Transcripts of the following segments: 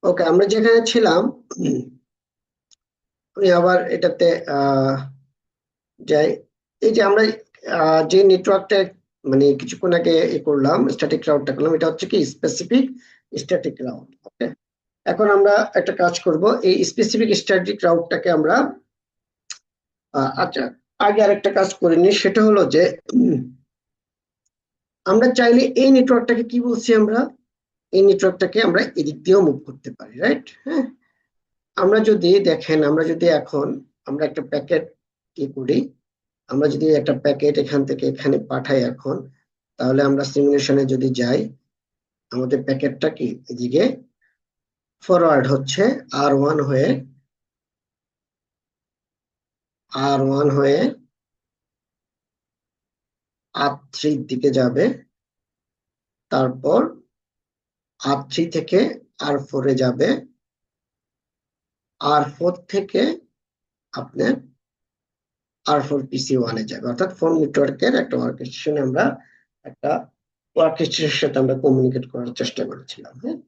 ওকে, আমরা যেখানে ছিলাম আমি আবার এটাতে যাই। এই যে আমরা যে নেটওয়ার্কটা মানে কিছুক্ষণ আগে করলাম, স্ট্যাটিক রাউটটা করলাম, এটা হচ্ছে কি স্পেসিফিক স্ট্যাটিক রাউট। ওকে, এখন আমরা একটা কাজ করব, এই স্পেসিফিক স্ট্যাটিক রাউটটাকে আমরা আচ্ছা, আগে আরেকটা কাজ করে নিই, সেটা হলো যে আমরা চাইলে এই নেটওয়ার্কটাকে কি বলছি, আমরা এই নেটওয়ার্কটাকে আমরা এদিক দিয়েও মুভ করতে পারি, রাইট? হ্যাঁ, আমরা যদি দেখেন, আমরা যদি এখন আমরা একটা প্যাকেট কি করি, আমরা যদি একটা প্যাকেট এখান থেকে এখানে পাঠাই এখন, তাহলে আমরা সিমুলেশনে যদি যাই, আমাদের প্যাকেটটা কি এদিকে ফরওয়ার্ড হচ্ছে আর হয়ে আর আর3 দিকে যাবে, তারপর আর3 থেকে আর4 যাবে, আর4 থেকে আপনার আর4 PC1 যাবে, অর্থাৎ ফোন নেটওয়ার্কের একটা অর্কেস্ট্রেশনে আমরা একটা অর্কেস্ট্রেশনের সাথে আমরা কমিউনিকেট করার চেষ্টা করেছিলাম। হ্যাঁ,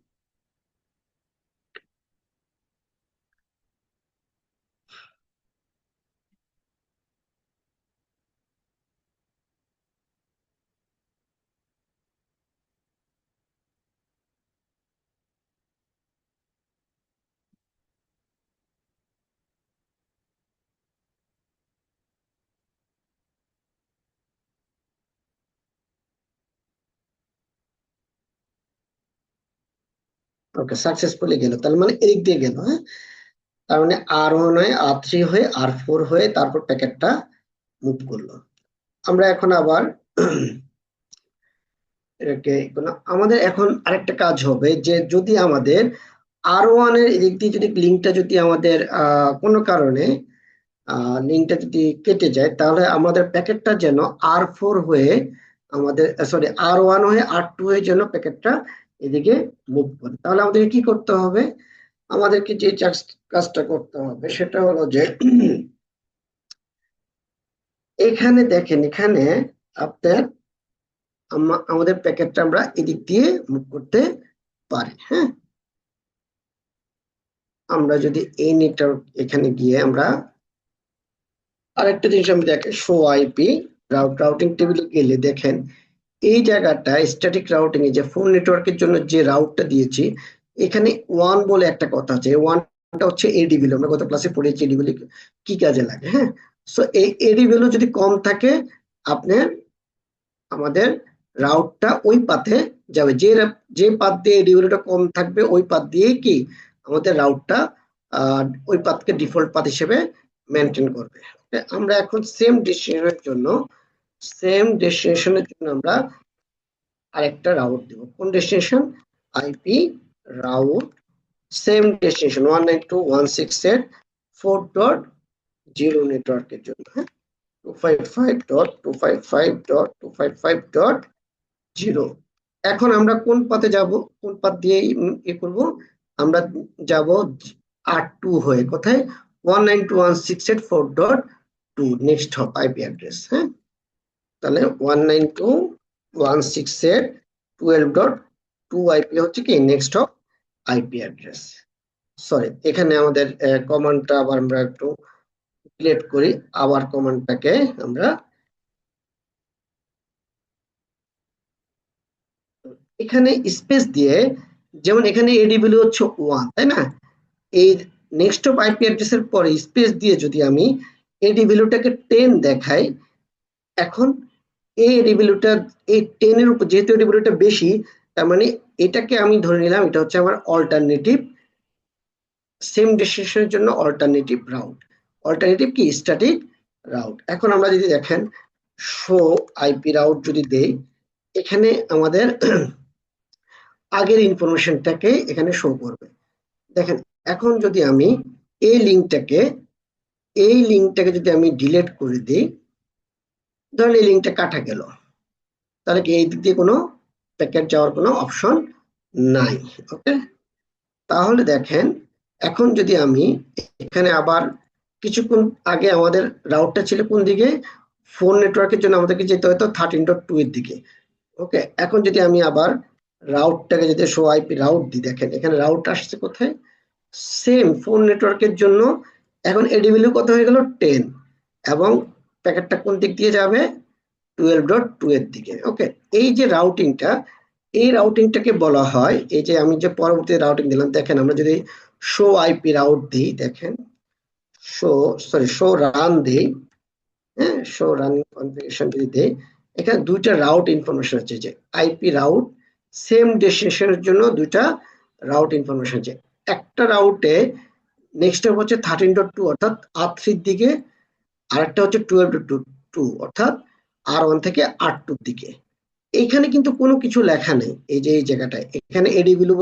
ওকে, সাকসেসফুলি গেল, তার মানে এদিক দিয়ে গেল। হ্যাঁ, তার মানে আর1 হয়ে আর3 হয়ে আর4 হয়ে তারপর প্যাকেটটা মুভ করলো। আমরা এখন আবার এটাকে আমাদের এখন আরেকটা কাজ হবে, যে যদি আমাদের আর1 এর এদিক দিয়ে যদি লিঙ্কটা যদি আমাদের কোনো কারণে লিঙ্কটা যদি কেটে যায়, তাহলে আমাদের প্যাকেটটা যেন আর4 হয়ে আমাদের সরি আর1 হয়ে আর2 হয়ে যেন প্যাকেটটা এদিকে মুভ করে। তাহলে আমাদেরকে কি করতে হবে, আমাদেরকে যে কাজটা করতে হবে সেটা হলো যে এখানে দেখেন, এখানে আপনার আমাদের প্যাকেটটা আমরা এদিক দিয়ে মুভ করতে পারি। হ্যাঁ, আমরা যদি এই নেটওয়ার্ক এখানে গিয়ে আমরা আরেকটা জিনিস আমি দেখে শো আইপি রাউটিং টেবিলে গেলে দেখেন, এই জায়গাটা স্ট্যাটিক রাউটিং এ যে ফোন নেটওয়ার্কের জন্য যে রাউটটা দিয়েছি, এখানে ওয়ান বলে একটা কথা আছে। ওয়ানটা হচ্ছে এডি ভ্যালু, আমরা গত ক্লাসে পড়েছি এডি ভ্যালু কি কাজে লাগে। হ্যাঁ, সো এই এডি ভ্যালু যদি কম থাকে, আপনার আমাদের রাউটটা ওই পাথে যাবে, যে যে পাথ দিয়ে এডি ভ্যালুটা কম থাকবে ওই পাথ দিয়ে কি আমাদের রাউটটা ওই পাথকে ডিফল্ট পাথ হিসেবে মেনটেন করবে। আমরা এখন সেম ডেস্টিনেশনের জন্য আমরা আরেকটা রাউট দেব। কোন destination? IP route same destination 192.168.4.0 নেটওয়ার্কের জন্য। হ্যাঁ, 255.255.255.0। এখন আমরা কোন পাথে যাব, কোন পাথ দিয়ে করব, আমরা যাব আর2 হয়ে, কোথায়? 192.168.4.2 নেক্সট হপ আইপি অ্যাড্রেস। হ্যাঁ, তাহলে 192.168.12.2 আইপি হচ্ছে কি next hop IP address. Sorry, এখানে আমাদের কমান্ডটা আবার আমরা একটু ডিলিট করি, আবার কমান্ডটাকে আমরা এখানে স্পেস দিয়ে, যেমন এখানে এডি ভ্যালু হচ্ছে 1, তাই না? এই নেক্সট অফ আইপি অ্যাড্রেসের পরে স্পেস দিয়ে যদি আমি এডি ভ্যালুটাকে 10 দেখাই, এখন এই এডি ভ্যালুটা এই 10 এর উপর যেহেতু এডি ভ্যালুটা বেশি, তার মানে এটাকে আমি ধরে নিলাম এটা হচ্ছে আমার অল্টারনেটিভ, সেম ডেস্টিনেশনের জন্য অল্টারনেটিভ রাউট। অল্টারনেটিভ কি? Static route. এখন আমরা যদি দেখেন শো আইপি রাউট যদি দেই, এখানে আমাদের আগের ইনফরমেশনটাকে এখানে শো করবে। দেখেন, এখন যদি আমি এই লিঙ্কটাকে যদি আমি ডিলিট করে দিই, ধরেন এই লিঙ্কটা কাটা গেল, তাহলে কি এই দিক দিয়ে কোনো প্যাকেট যাওয়ার কোনো অপশন নাই। ওকে, তাহলে দেখেন, এখন যদি আমি এখানে আবার কিছুক্ষণ আগে আমাদের রাউটটা ছিল কোন দিকে? ফোন নেটওয়ার্কের জন্য আমাদেরকে যেতে হতো 13.2 এর দিকে। ওকে, এখন যদি আমি আবার রাউটটাকে যদি শো আইপি রাউট দিই, দেখেন এখানে রাউট আসছে কোথায়, সেম ফোন নেটওয়ার্কের জন্য। এখন এডিবিলিউ কত হয়ে গেল 10, এবং প্যাকেটটা কোন দিক দিয়ে যাবে 12.2 এর দিকে। ওকে, এই যে রাউটিংটা, এই রাউটিংটাকে বলা হয়, এই যে আমি যে পরবর্তী রাউটিং দিলাম, দেখেন আমরা যদি শো আইপি রাউট দিই, দেখেন শো রান দিই, হ্যাঁ, শো রান কনফিগারেশন যদি দেই, এখানে দুইটা রাউট ইনফরমেশন আছে, যে আইপি রাউট সেম ডেস্টিনেশনের জন্য দুইটা রাউট ইনফরমেশন আছে। একটা রাউটে নেক্সট হচ্ছে 13.2 অর্থাৎ R3 এর দিকে, আরেকটা হচ্ছে 12.2 অর্থাৎ R1 থেকে R2 এর দিকে। এইখানে কিন্তু কোনো কিছু লেখা নেই, এই যে এই জায়গাটায় এখানে এডিবিলু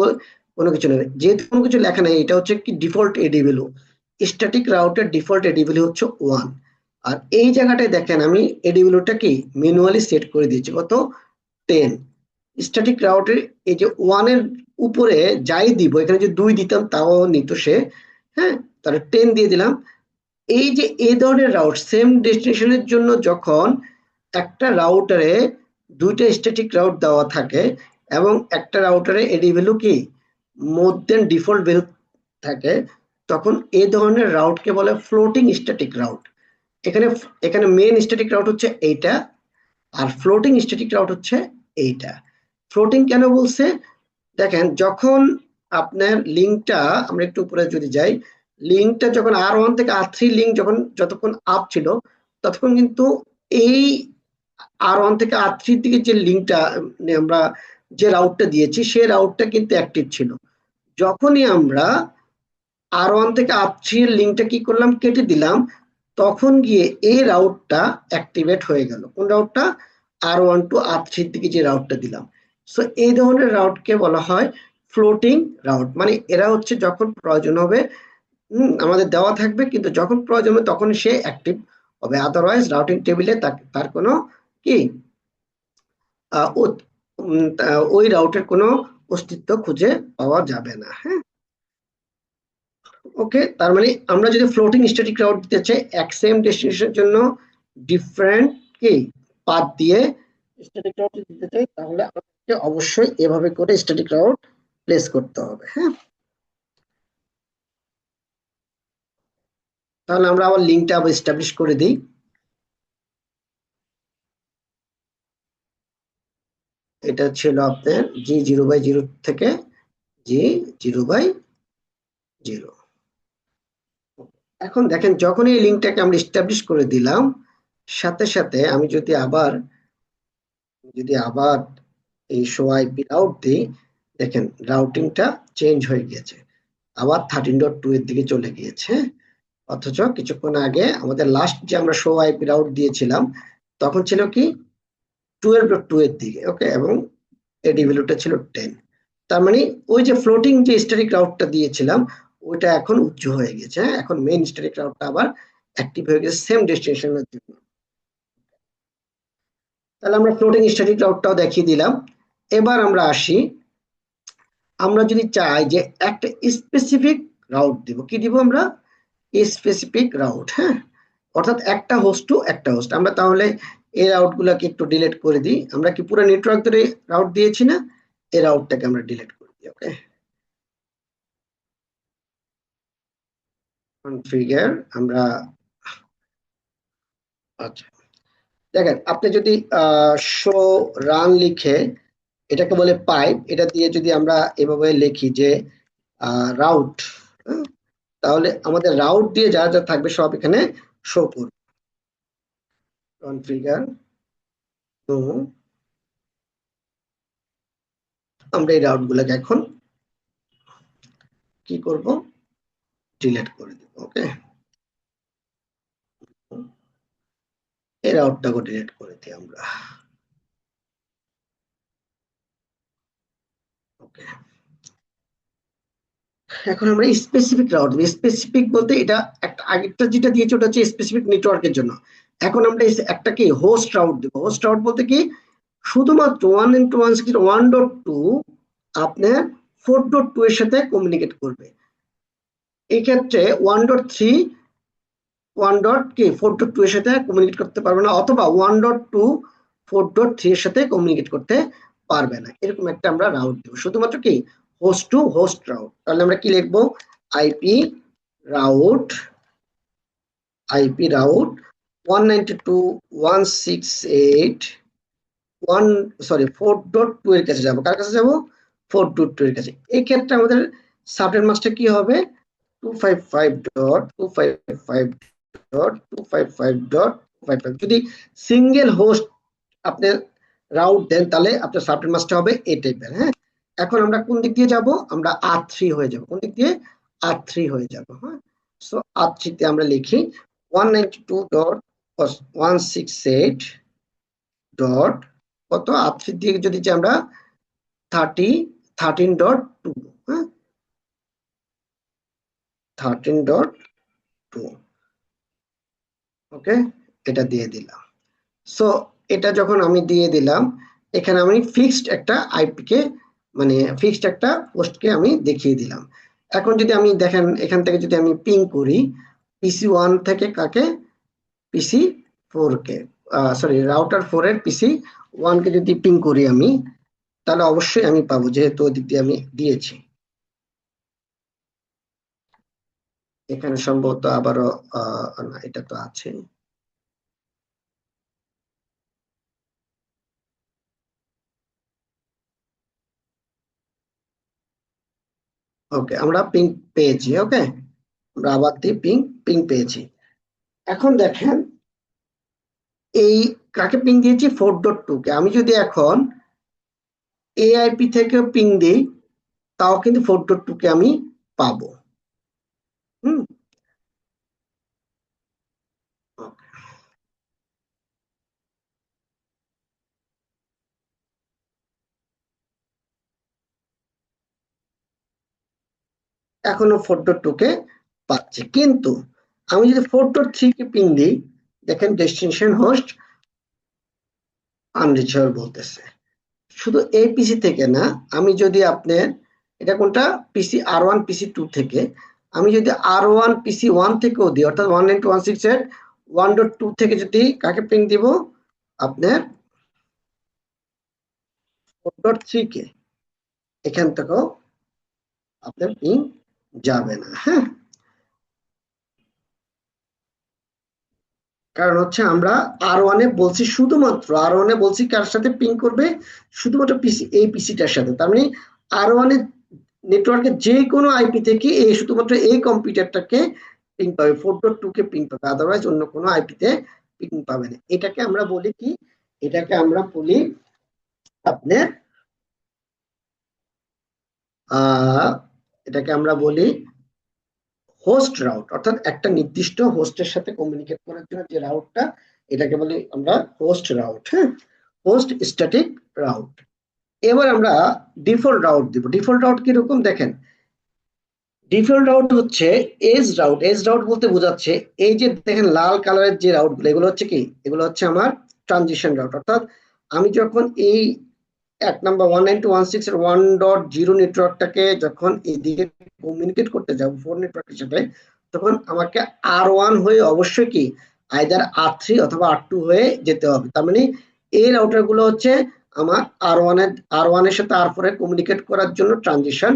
কোনো কিছু নেই, যেহেতু কোনো কিছু লেখা নেই, এটা হচ্ছে কি ডিফল্ট এডিবিলু, স্ট্যাটিক রাউটের ডিফল্ট এডিবিলু হচ্ছে 1। আর এই জায়গাটায় দেখেন আমি এডিবিলুটা কি ম্যানুয়ালি সেট করে দিয়েছি কত 10। স্ট্যাটিক রাউটের এই যে 1 এর উপরে যাই দিব, এখানে যদি 2 দিতাম তাও নিত সে, হ্যাঁ, তাহলে 10 দিয়ে দিলাম। এই যে এই ধরনের রাউট সেম ডেস্টিনেশনের জন্য যখন একটা রাউটারে দুইটা স্ট্যাটিক রাউট দেওয়া থাকে এবং একটা রাউটারে এডি ভ্যালু কি মোর দেন ডিফল্ট ভ্যালু থাকে, তখন এই ধরনের রাউটকে বলে ফ্লোটিং স্ট্যাটিক রাউট। এখানে এখানে মেইন স্ট্যাটিক রাউট হচ্ছে এইটা, আর ফ্লোটিং স্ট্যাটিক রাউট হচ্ছে এইটা। ফ্লোটিং কেন বলছে, দেখেন যখন আপনার লিঙ্কটা, আমরা একটু উপরে যদি যাই, লিঙ্কটা যখন R1 থেকে R3 লিঙ্ক যতক্ষণ আপ ছিল, ততক্ষণ কিন্তু এই R1 থেকে R3 এর দিকে যে লিঙ্কটা আমরা যে রাউটটা দিয়েছি, সেই রাউটটা কিন্তু অ্যাক্টিভ ছিল। যখনই আমরা R1 থেকে R3 এর লিঙ্কটা কি করলাম, কেটে দিলাম, তখন গিয়ে এই রাউটটা অ্যাক্টিভেট হয়ে গেল। কোন রাউটটা, R1 টু R3 এর দিকে যে রাউটটা দিলাম। সো এই ধরনের রাউটকে বলা হয় ফ্লোটিং রাউট, মানে এরা হচ্ছে যখন প্রয়োজন হবে আমাদের দেওয়া থাকবে, কিন্তু যখন প্রয়োজন হবে তখন সে অ্যাক্টিভ হবে, আদারওয়াইজ রাউটিং টেবিলে তার কোনো কি ওই রাউটের কোনো অস্তিত্ব খুঁজে পাওয়া যাবে না। হ্যাঁ, ওকে, তার মানে আমরা যদি ফ্লোটিং স্ট্যাটিক রাউট দিতে চাই এক সেম ডেস্টিনেশনের জন্য ডিফারেন্ট কি পাথ দিয়ে স্ট্যাটিক রাউট দিতে চাই, তাহলে আমাদেরকে অবশ্যই এভাবে করে স্ট্যাটিক রাউট প্লেস করতে হবে। হ্যাঁ, তাহলে আমরা আবার লিঙ্কটা আবার এস্টাবলিশ করে দিই। এটা ছিল আপনার G0/0 থেকে G0/0। এখন দেখেন যখন এই লিঙ্কটাকে আমরা এস্টাবলিশ করে দিলাম, সাথে সাথে আমি যদি আবার এই শো আইপি রাউট দিই, দেখেন রাউটিংটা চেঞ্জ হয়ে গিয়েছে, আবার 13.2 এর দিকে চলে গিয়েছে। অথচ কিছুক্ষণ আগে আমাদের লাস্ট যে আমরা শো আইপি রাউট দিয়েছিলাম, তখন ছিল কি 12.2 এর দিকে। ওকে, এবং এডি ভ্যালুটা ছিল 10। তার মানে ওই যে ফ্লোটিং যে স্ট্যাটিক রাউটটা দিয়েছিলাম, ওইটা এখন উচ্চ হয়ে গেছে। এখন মেইন স্ট্যাটিক রাউটটা আবার অ্যাক্টিভ হয়ে গেছে সেম ডেস্টিনেশনের জন্য। তাহলে আমরা ফ্লোটিং স্ট্যাটিক রাউটটাও দেখিয়ে দিলাম। এবার আমরা আসি, আমরা যদি চাই যে একটা স্পেসিফিক রাউট দিব, কি দিব আমরা, স্পেসিফিক রাউট। হ্যাঁ, অর্থাৎ একটা হোস্ট টু একটা হোস্ট। আমরা তাহলে এই রাউট গুলাকে একটু ডিলিট করে দিই। আমরা কি পুরো নেটওয়ার্ক ধরে রাউট দিয়েছি না, এই রাউটটাকে আমরা ডিলিট করে দিই। ওকে, কনফিগার আমরা, আচ্ছা, দেখেন আপনি যদি শো রান লিখে, এটাকে বলে পাইপ, এটা দিয়ে যদি আমরা এভাবে লিখি যে রাউট, তাহলে আমাদের রাউট দিয়ে যা যা থাকবে সব এখানে শো করবে। কনফিগার তো আমরা এই রাউট গুলোকে এখন কি করব, ডিলিট করে দেব। ওকে, এই রাউটটাকে ডিলিট করে দিই আমরা। ওকে, এখন আমরা স্পেসিফিক রাউট দিব। স্পেসিফিক বলতে এটা একটা আগেরটা যেটা দিয়েছে ওটা হচ্ছে স্পেসিফিক নেটওয়ার্কের জন্য। এখন আমরা একটা কি হোস্ট রাউট দিব। হোস্ট রাউট বলতে কি শুধুমাত্র 1.1.1.2 আপনার 4.2 এর সাথে কমিউনিকেট করবে। এই ক্ষেত্রে 1.3 4.2 এর সাথে কমিউনিকেট করতে পারবে না, অথবা 1.2 4.3 এর সাথে কমিউনিকেট করতে পারবে না, এরকম একটা আমরা রাউট দেব, শুধুমাত্র কি হোস্ট টু হোস্ট রাউট। তাহলে আমরা কি লিখবো, আইপি রাউট, আইপি রাউট 192.168.1 এর কাছে যাব, কার কাছে যাব, 4.2 এর কাছে। এই ক্ষেত্রে আমাদের সাবনেট মাস্কটা কি হবে, 255.255.255.255, যদি সিঙ্গেল হোস্ট আপনি রাউট দেন তাহলে আপনার সাবনেট মাস্কটা হবে এই টাইপের। হ্যাঁ, এখন আমরা কোন দিক দিয়ে যাব, আমরা R3 হয়ে যাব, কোন দিক দিয়ে, R3 হয়ে যাব। হ্যাঁ, সো R3 তে আমরা লিখি 192.168 ডট কত, R3 দিয়ে যদি যে আমরা 13.2, হ্যাঁ 13.2, ওকে, এটা দিয়ে দিলাম। সো এটা যখন আমি দিয়ে দিলাম, এখানে আমি ফিক্সড একটা আইপি কে, মানে ফিক্সড একটা পোস্টকে আমি দেখিয়ে দিলাম। এখন যদি আমি দেখেন এখান থেকে যদি আমি পিং করি PC1 থেকে কাকে, PC4 কে, সরি রাউটার 4 এর PC1 কে যদি পিং করি আমি, তাহলে অবশ্যই আমি পাবো, যেহেতু ওদিক দিয়ে আমি দিয়েছি। এখানে সম্ভবত আবারও না, এটা তো আছে। ওকে, আমরা পিং পেয়েছি। ওকে, আমরা আবার দিয়ে পিং পিং পেয়েছি। এখন দেখেন এই কাকে পিং দিয়েছি, 4.2 কে। আমি যদি এখন এআইপি থেকে পিং দিই, তাও কিন্তু 4.2 কে আমি পাবো। হুম, এখনো 4.2 কে পাচ্ছে, কিন্তু আমি যদি 4.3 কে পিং দিই, দেখেন ডেস্টিনেশন হোস্ট আনরিচেবল বলতেছে। শুধু এই পিসি থেকে না, আমি যদি আপনার, এটা কোনটা, PC R1 PC2 থেকে, আমি যদি R1 PC1 থেকেও দিই, অর্থাৎ 192.168.1.2 থেকে যদি কাকে পিং দিব, আপনার 4.3 কে, এখান থেকেও আপনার পিং যাবে না। হ্যাঁ, কারণ হচ্ছে আমরা R1 এ বলছি, শুধুমাত্র R1 এ বলছি কার সাথে পিং করবে, শুধুমাত্র পিসি, এই পিসিটার সাথে। তার মানে R1 এর নেটওয়ার্কের যে কোনো আইপি থেকে এই শুধুমাত্র এই কম্পিউটারটাকে পিং পাবে, 4.2 কে পিং পাবে, আদারওয়াইজ অন্য কোনো আইপিতে পিং পাবে না। এটাকে আমরা বলি কি, এটাকে আমরা বলি আপনার আহ এটাকে আমরা বলি হোস্ট রাউট, অর্থাৎ একটা নির্দিষ্ট হোস্টের সাথে কমিউনিকেট করার জন্য যে রাউটটা, এটাকে বলি আমরা হোস্ট রাউট। হ্যাঁ, হোস্ট স্ট্যাটিক রাউট। এবার আমরা ডিফল্ট রাউট দিব। ডিফল্ট রাউট কিরকম দেখেন, ডিফল্ট রাউট হচ্ছে এজ রাউট। এজ রাউট বলতে বোঝাচ্ছে এই যে দেখেন লাল কালারের যে রাউট গুলো, এগুলো হচ্ছে কি, এগুলো হচ্ছে আমার ট্রানজিশন রাউট। অর্থাৎ আমি যখন এই 192.168.1.0 নেটওয়ার্কটাকে যখন এইদিকে কমিউনিকেট করতে যাব 4 নেটওয়ার্কের সাথে, তখন আমাকে R1 হয়ে অবশ্যই কি আইদার R3 অথবা R2 হয়ে যেতে হবে। তার মানে এই রাউটার গুলো হচ্ছে আমার R1 এর সাথে R4 এর কমিউনিকেট করার জন্য ট্রানজিশন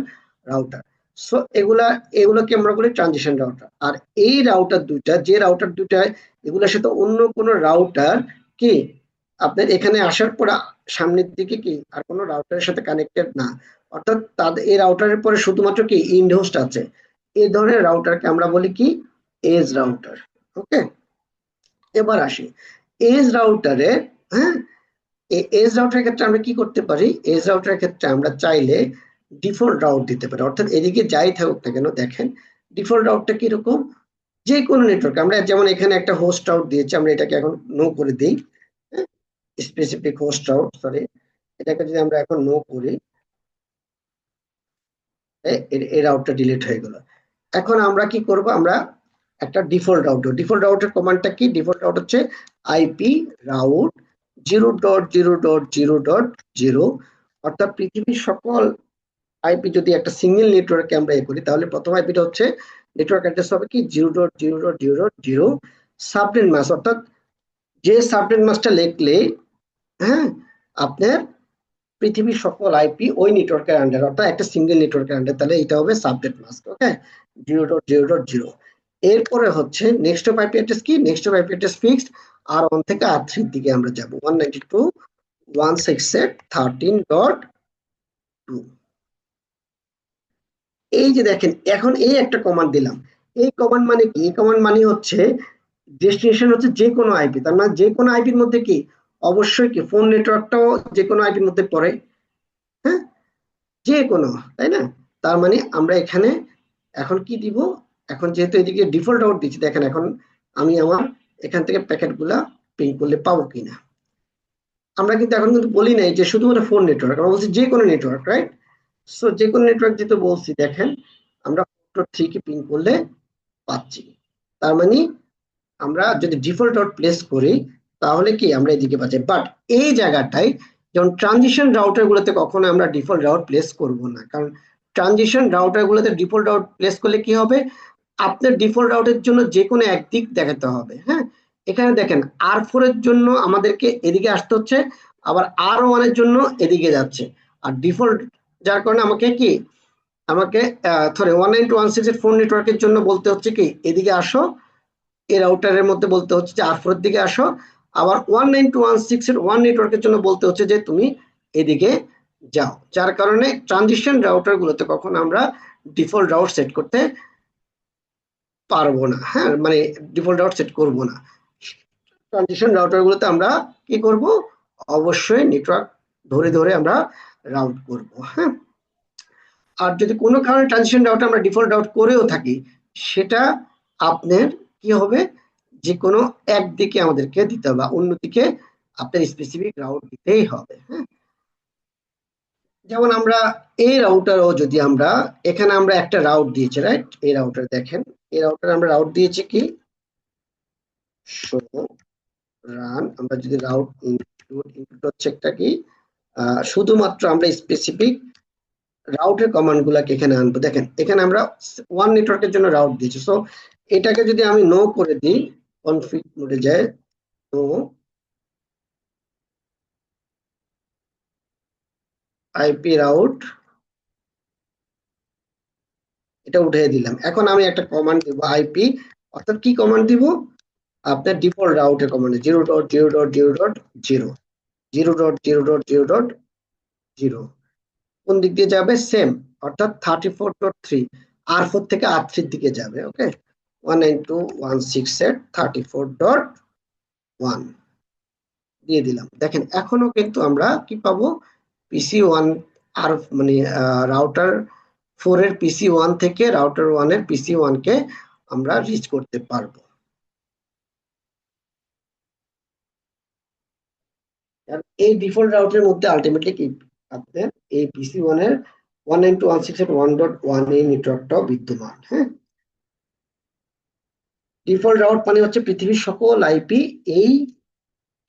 রাউটার। সো এগুলোকে আমরা বলি ট্রানজিশন রাউটার। আর এই রাউটার দুইটা, যে রাউটার দুইটা এগুলোর সাথে অন্য কোনো রাউটার কি আপনার এখানে আসার পর সামনের দিকে কি আর কোনো রাউটারের সাথে কানেক্টেড না, অর্থাৎ তাদের এই রাউটারের পরে শুধুমাত্র কি ইন্ড হোস্ট আছে, এই ধরনের রাউটারকে আমরা বলি কি এজ রাউটার। ওকে, এবার আসি এজ রাউটারে। হ্যাঁ, এজ রাউটারের ক্ষেত্রে আমরা কি করতে পারি, এজ রাউটারের ক্ষেত্রে আমরা চাইলে ডিফল্ট রাউট দিতে পারি, অর্থাৎ এদিকে যাই থাকুক না কেন, দেখেন ডিফল্ট রাউটটা কিরকম, যে কোনো নেটওয়ার্ক, আমরা যেমন এখানে একটা হোস্ট রাউট দিয়েছি, আমরা এটাকে এখন নো করে দিই, স্পেসিফিক হোস্ট রাউট, সরি, এটাকে যদি আমরা এখন নো করি, এই রাউটটা ডিলিট হয়ে গেল। এখন আমরা কি করব, আমরা একটা ডিফল্ট রাউট, ডিফল্ট রাউটের কমান্ডটা কি, ডিফল্ট রাউট হচ্ছে আইপি রাউট 0.0.0.0, অর্থাৎ পৃথিবীর সকল আইপি যদি একটা সিঙ্গেল নেটওয়ার্কে আমরা করি, তাহলে প্রথম আইপিটা হচ্ছে নেটওয়ার্ক অ্যাড্রেস হবে কি 0.0.0.0 সাবনেট মাস্ক, অর্থাৎ যে সাবনেট মাস্কটা লিখলে, হ্যাঁ, আপনার পৃথিবীর সকল আইপি ওই নেটওয়ার্কের আন্ডার, অর্থাৎ একটা সিঙ্গেল নেটওয়ার্কের আন্ডার, তাহলে এটা হবে সাবনেট মাস্ক। ওকে, 0.0.0। এরপরে হচ্ছে নেক্সট অফ আইপি অ্যাড্রেস কি? Next of IP address fixed R1 থেকে R3 এর দিকে আমরা যাব, 192.168.13.2। এই যে দেখেন, এখন এই একটা কমান্ড দিলাম। এই কমান্ড মানে কি? এই কমান্ড মানে হচ্ছে ডেস্টিনেশন হচ্ছে যে কোনো আইপি, তার মানে যে কোনো আইপির মধ্যে কি অবশ্যই কি ফোন নেটওয়ার্কটাও যে কোনো আইপির মধ্যে পড়ে। হ্যাঁ, যে কোনো, তাই না? তার মানে আমরা এখানে এখন কি দিব? এখন যেহেতু এদিকে ডিফল্ট আউট দিচ্ছি, দেখেন এখন আমি আমার এখান থেকে প্যাকেটগুলা পিং করলে পাবো কিনা। আমরা কিন্তু এখন কিন্তু বলি নাই যে শুধুমাত্র ফোন নেটওয়ার্ক, আমরা বলছি যে কোনো নেটওয়ার্ক, রাইট? সো যে কোনো নেটওয়ার্ক যেহেতু বলছি, দেখেন আমরা 4.3 কে পিং করলে পাচ্ছি। তার মানে আমরা যদি ডিফল্ট আউট প্লেস করি তাহলে কি আমরা এদিকে পাচ্ছি। বাট এই জায়গাটায় যেমন ট্রানজিশন রাউটার গুলোতে কখনো আমরা ডিফল্ট রাউট প্লেস করব না, কারণ ট্রানজিশন রাউটার গুলোতে ডিফল্ট রাউট প্লেস করলে কি হবে? আপনার ডিফল্ট রাউটের জন্য যে কোনো একদিক দেখাতে হবে। হ্যাঁ, এখানে দেখেন R4 এর জন্য আমাদেরকে এদিকে আসতে হচ্ছে, আবার R1 এর জন্য এদিকে যাচ্ছে। আর ডিফল্ট যার কারণে আমাকে কি, আমাকে সরি 192.168 এর ফোন নেটওয়ার্কের জন্য বলতে হচ্ছে কি এদিকে আসো, এই রাউটারের মধ্যে বলতে হচ্ছে যে R4 এর দিকে আসো। আবার 192.168 এর ওয়ান নেটওয়ার্কের জন্য বলতে হচ্ছে যে তুমি এদিকে যাও। যার কারণে ট্রানজিশন রাউটার গুলোতে কখন আমরা ডিফল্ট রাউট সেট করতে পারবো না। হ্যাঁ, মানে ডিফল্ট রাউট সেট করব না। ট্রানজিশন রাউটার গুলোতে আমরা কি করব? অবশ্যই নেটওয়ার্ক ধরে ধরে আমরা রাউট করব। হ্যাঁ, আর যদি কোনো কারণে ট্রানজিশন রাউটার আমরা ডিফল্ট রাউট করেও থাকি, সেটা আপনার কি হবে? যে কোনো একদিকে আমাদেরকে দিতে হবে, অন্যদিকে আপনার স্পেসিফিক রাউট দিতেই হবে। হ্যাঁ, যেমন আমরা এই রাউটারও যদি আমরা এখানে আমরা একটা রাউট দিয়েছি, রাইট? এই রাউটার দেখেন, এই রাউটার আমরা রাউট দিয়েছি কি শো রান। আমরা যদি রাউট ইনপুট হচ্ছে একটা কি শুধুমাত্র আমরা স্পেসিফিক রাউটের কমান্ড গুলাকে এখানে আনবো। দেখেন এখানে আমরা ওয়ান নেটওয়ার্কের জন্য রাউট দিয়েছি। সো এটাকে যদি আমি নো করে দিই, কনফিগ মোডে যায়, নো আইপি রাউট, এটা উঠিয়ে দিলাম। এখন আমি একটা কমান্ড দিব আইপি, অর্থাৎ কি কমান্ড দিব? আপনার ডিফল্ট রাউটের কমান্ড 0.0.0.0, 0.0.0.0। কোন দিক দিয়ে যাবে? সেম, অর্থাৎ 34.3, R4 থেকে R3 এর দিকে যাবে। ওকে, 192.168.34.1 দিয়ে দিলাম। দেখেন এখনো কিন্তু আমরা কি পাবো? PC1 আর মানে রাউটার 4 এর PC1 থেকে রাউটার 1 এর PC1 কে আমরা রিচ করতে পারবো। আর এই ডিফল্ট রাউটের মধ্যে আলটিমেটলি কি আপনার এই PC1 এর 192.168.1.1 এই নেটওয়ার্কটাও বিদ্যমান। হ্যাঁ, ডিফল্ট রাউট মানে হচ্ছে পৃথিবীর সকল আইপি এই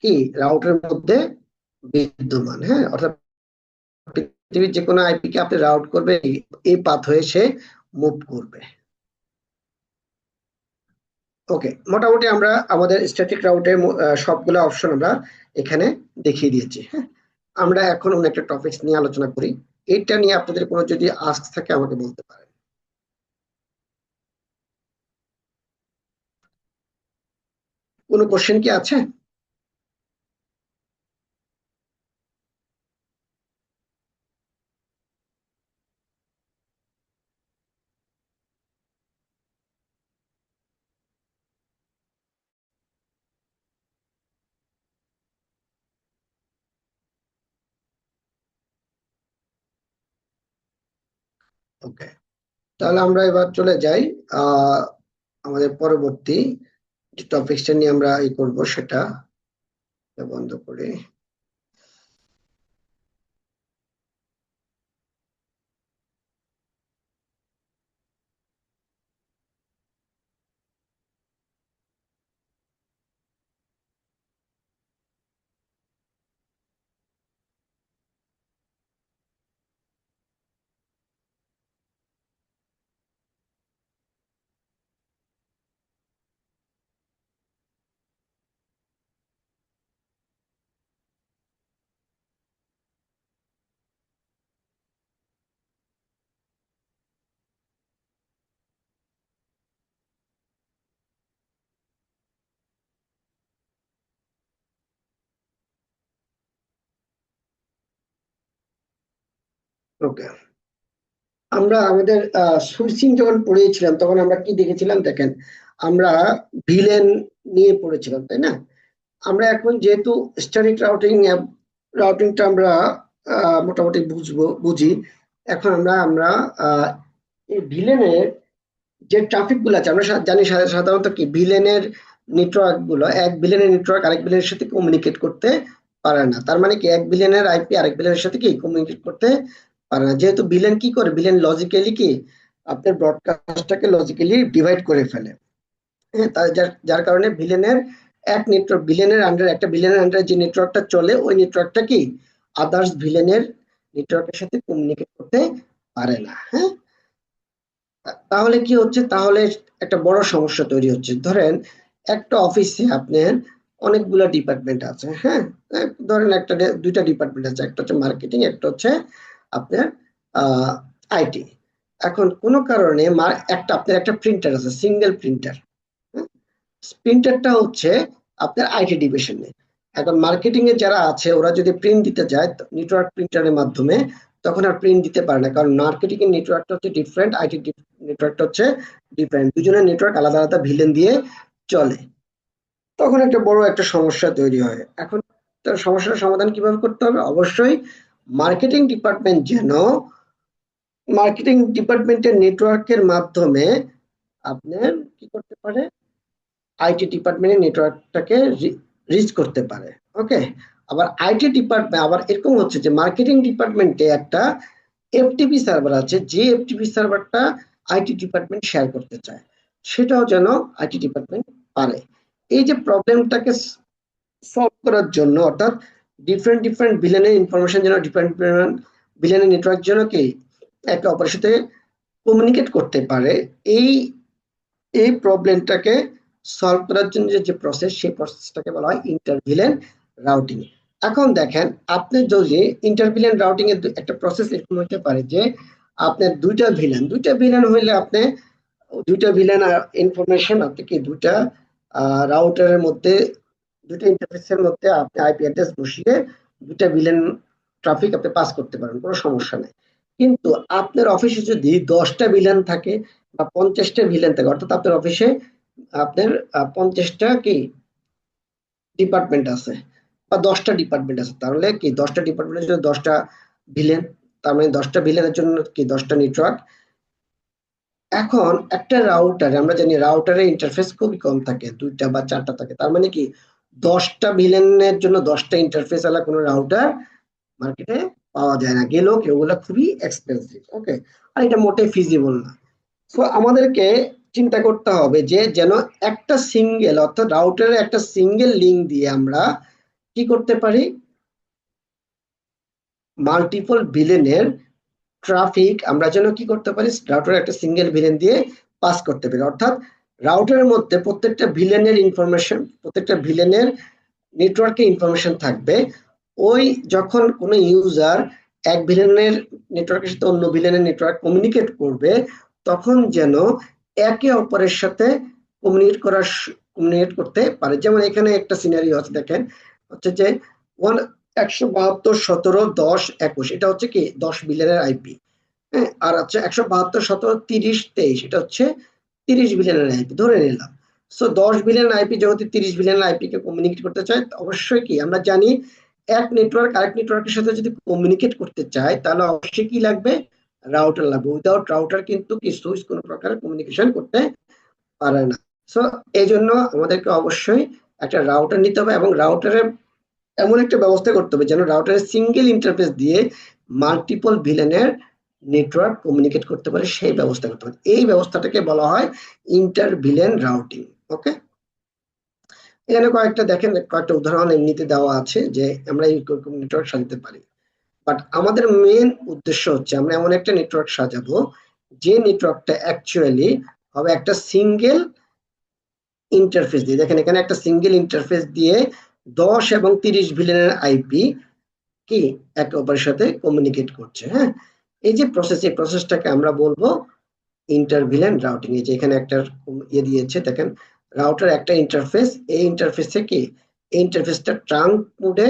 কি রাউটের মধ্যে বিদ্যমান। হ্যাঁ, অর্থাৎ পৃথিবীর যে কোনো আইপি কে আপনি রাউট করবে, এই পাথ হয়ে সে মুভ করবে। ওকে, মোটামুটি আমরা আমাদের স্ট্যাটিক রাউটের সবগুলো অপশন আমরা এখানে দেখিয়ে দিয়েছি। হ্যাঁ, আমরা এখন অন্য একটা টপিক নিয়ে আলোচনা করি। এটা নিয়ে আপনাদের কোনো যদি আস্ক থাকে আমাকে বলতে পারেন। কোনো কোশ্চেন কি আছে? ওকে, তাহলে আমরা এবার চলে যাই আহ আমাদের পরবর্তী যে টপিকটা নিয়ে আমরা করব, সেটা বন্ধ করে। ওকে, আমরা আমাদের সুইচিং যখন পড়িয়েছিলাম তখন আমরা কি দেখেছিলাম দেখেন, আমরা ভিলেন নিয়ে পড়েছিলাম তাই না? আমরা এখন যেহেতু স্ট্যাটিক রাউটিংটা আমরা মোটামুটি বুঝি। এখন আমরা এই ভিলেনের যে ট্রাফিক গুলো আছে আমরা জানি সাধারণত কি ভিলেনের নেটওয়ার্ক গুলো, এক ভিলেনের নেটওয়ার্ক আরেক ভিলেনের সাথে কমিউনিকেট করতে পারে না। তার মানে কি এক ভিলেনের আইপি আরেক ভিলেনের সাথে কি কমিউনিকেট করতে পারে না। যেহেতু ভিলেন কি করে, ভিলেন লজিক্যালি কি আপনার ব্রডকাস্টটাকে লজিক্যালি ডিভাইড করে ফেলে। হ্যাঁ, যার কারণে ভিলেনের আন্ডার একটা ভিলেনের আন্ডারে যে নেটওয়ার্কটা চলে ওই নেটওয়ার্কটা কি আদার্স ভিলেনের নেটওয়ার্কের সাথে কমিউনিকেট করতে পারে না। হ্যাঁ, তাহলে কি হচ্ছে, তাহলে একটা বড় সমস্যা তৈরি হচ্ছে। ধরেন একটা অফিসে আপনার অনেকগুলো ডিপার্টমেন্ট আছে। হ্যাঁ, ধরেন দুইটা ডিপার্টমেন্ট আছে, একটা হচ্ছে মার্কেটিং, একটা হচ্ছে আপনার আইটি। এখন কোনো কারণে আপনার একটা প্রিন্টার আছে, সিঙ্গেল প্রিন্টার। প্রিন্টারটা হচ্ছে আপনার আইটি ডিভিশনে। এখন মার্কেটিং এ যারা আছে ওরা যদি প্রিন্ট দিতে যায় নেটওয়ার্ক প্রিন্টারের মাধ্যমে, তখন আর প্রিন্ট দিতে পারে না, কারণ মার্কেটিং এর নেটওয়ার্কটা হচ্ছে ডিফারেন্ট, আইটি নেটওয়ার্কটা হচ্ছে ডিফারেন্ট, দুজনের নেটওয়ার্ক আলাদা আলাদা ভিলেন দিয়ে চলে। তখন একটা বড় একটা সমস্যা তৈরি হয়। এখন তার সমস্যার সমাধান কিভাবে করতে হবে? অবশ্যই মার্কেটিং ডিপার্টমেন্ট যেন মার্কেটিং ডিপার্টমেন্টের নেটওয়ার্কের মাধ্যমে আপনার কি করতে পারে, আইটি ডিপার্টমেন্টের নেটওয়ার্কটাকে রিচ করতে পারে। ওকে, আবার আইটি ডিপার্টমেন্ট আবার এরকম হচ্ছে যে মার্কেটিং ডিপার্টমেন্টে একটা এফটিপি সার্ভার আছে, যে এফটিপি সার্ভারটা আইটি ডিপার্টমেন্ট শেয়ার করতে চায়, সেটাও যেন আইটি ডিপার্টমেন্ট পারে। এই যে প্রবলেমটাকে সলভ করার জন্য, অর্থাৎ ডিফারেন্ট ডিফারেন্ট ভিলেনের ইনফরমেশন যেন ডিফারেন্ট ডিফারেন্ট ভিলেনের নেটওয়ার্ক যেন কি একে অপরের সাথে কমিউনিকেট করতে পারে, এই এই প্রবলেমটাকে সলভ করার জন্য যে প্রসেস, সেই প্রসেসটাকে বলা হয় ইন্টারভিলেন রাউটিং। এখন দেখেন, আপনি যদি ইন্টারভিলেন রাউটিং এর একটা প্রসেস এরকম হতে পারে যে আপনার দুইটা ভিলেন হইলে আপনি দুইটা ভিলেন ইনফরমেশন আপনি কি দুইটা রাউটারের মধ্যে, দুইটা ইন্টারফেসের মধ্যে আপনি আইপি অ্যাড্রেস বসিয়ে দুইটা ভিলেন ট্রাফিক আপনি পাস করতে পারেন, কোনো সমস্যা নেই। কিন্তু আপনার অফিসে যদি 10টা ভিলেন থাকে বা 50টা ভিলেন থাকে, অর্থাৎ আপনার অফিসে আপনার 50টা কি ডিপার্টমেন্ট আছে বা 10টা ডিপার্টমেন্ট আছে, তাহলে কি 10টা ডিপার্টমেন্টের জন্য 10টা ভিলেন, তার মানে 10টা ভিলেনের জন্য কি 10টা নেটওয়ার্ক। এখন একটা রাউটারে আমরা জানি রাউটারের ইন্টারফেস খুবই কম থাকে, 2টা বা 4টা থাকে। তার মানে কি 10টা ভিলেনের জন্য 10টা ইন্টারফেস আলা কোনো রাউটার মার্কেটে পাওয়া যায় না, গেলেও ওগুলা খুবই এক্সপেন্সিভ। ওকে, আর এটা মোটেই ফিজিবল না। সো আমাদেরকে চিন্তা করতে হবে যে যেন একটা সিঙ্গেল, অর্থাৎ রাউটারের একটা সিঙ্গেল লিঙ্ক দিয়ে আমরা কি করতে পারি, মাল্টিপল ভিলেনের ট্রাফিক আমরা যেন কি করতে পারি, রাউটারের একটা সিঙ্গেল ভিলেন দিয়ে পাস করতে পারি। অর্থাৎ রাউটারের মধ্যে প্রত্যেকটা ভিলেনের ইনফরমেশন, প্রত্যেকটা ভিলেনের নেটওয়ার্কে ইনফরমেশন থাকবে। ওই যখন কোনো ইউজার এক ভিলেনের নেটওয়ার্কের সাথে অন্য ভিলেনের নেটওয়ার্ক কমিউনিকেট করবে, তখন যেন একে অপরের সাথে কমিউনিকেট করতে পারে। যেমন এখানে একটা সিনারিও আছে, দেখেন হচ্ছে যে 172.17.10.21, এটা হচ্ছে কি 10 বিলিয়নের আইপি। হ্যাঁ, আর হচ্ছে 172.17.30.23, এটা হচ্ছে 30 বিলিয়নের আইপি ধরে নিলাম। সো 10 বিলিয়ন আইপি যেহেতু 30 বিলিয়ন আইপি কে কমিউনিকেট করতে চায়, অবশ্যই কি আমরা জানি এক নেটওয়ার্ক আরেক নেটওয়ার্কের সাথে যদি কমিউনিকেট করতে চায় তাহলে অবশ্যই কি লাগবে, রাউটার লাগবে। উইদাউট রাউটার কিন্তু কি সুইচ কোনো প্রকার কমিউনিকেশন করতে পারে না। সো এই জন্য আমাদেরকে অবশ্যই একটা রাউটার নিতে হবে এবং রাউটারের এমন একটা ব্যবস্থা করতে হবে যেন রাউটারের সিঙ্গেল ইন্টারফেস দিয়ে মাল্টিপল ভিলেনের নেটওয়ার্ক কমিউনিকেট করতে পারে, সেই ব্যবস্থা করতে হবে। এই ব্যবস্থাটাকে বলা হয় ইন্টার ভিলেন রাউটিং। ওকে, এখানে কয়েকটা দেখেন, কয়েকটা উদাহরণ এমনিতে দেওয়া আছে যে আমরা এই নেটওয়ার্ক সাজাতে পারি। বাট আমাদের মেন উদ্দেশ্য হচ্ছে আমরা এমন একটা নেটওয়ার্ক সাজাবো যে নেটওয়ার্কটা অ্যাকচুয়ালি হবে একটা সিঙ্গেল ইন্টারফেস দিয়ে। দেখেন এখানে একটা সিঙ্গেল ইন্টারফেস দিয়ে 10 এবং 30 ভিলেনের আইপি কি একে অপরের সাথে কমিউনিকেট করছে। হ্যাঁ, এই যে প্রসেস, এই প্রসেসটাকে আমরা বলবো ইন্টারভিলেন রাউটিং। এই যে এখানে একটা ইয়ে দিয়েছে, দেখেন রাউটার একটা ইন্টারফেস, এই ইন্টারফেসে কি এই ইন্টারফেসটা ট্রাঙ্ক মোডে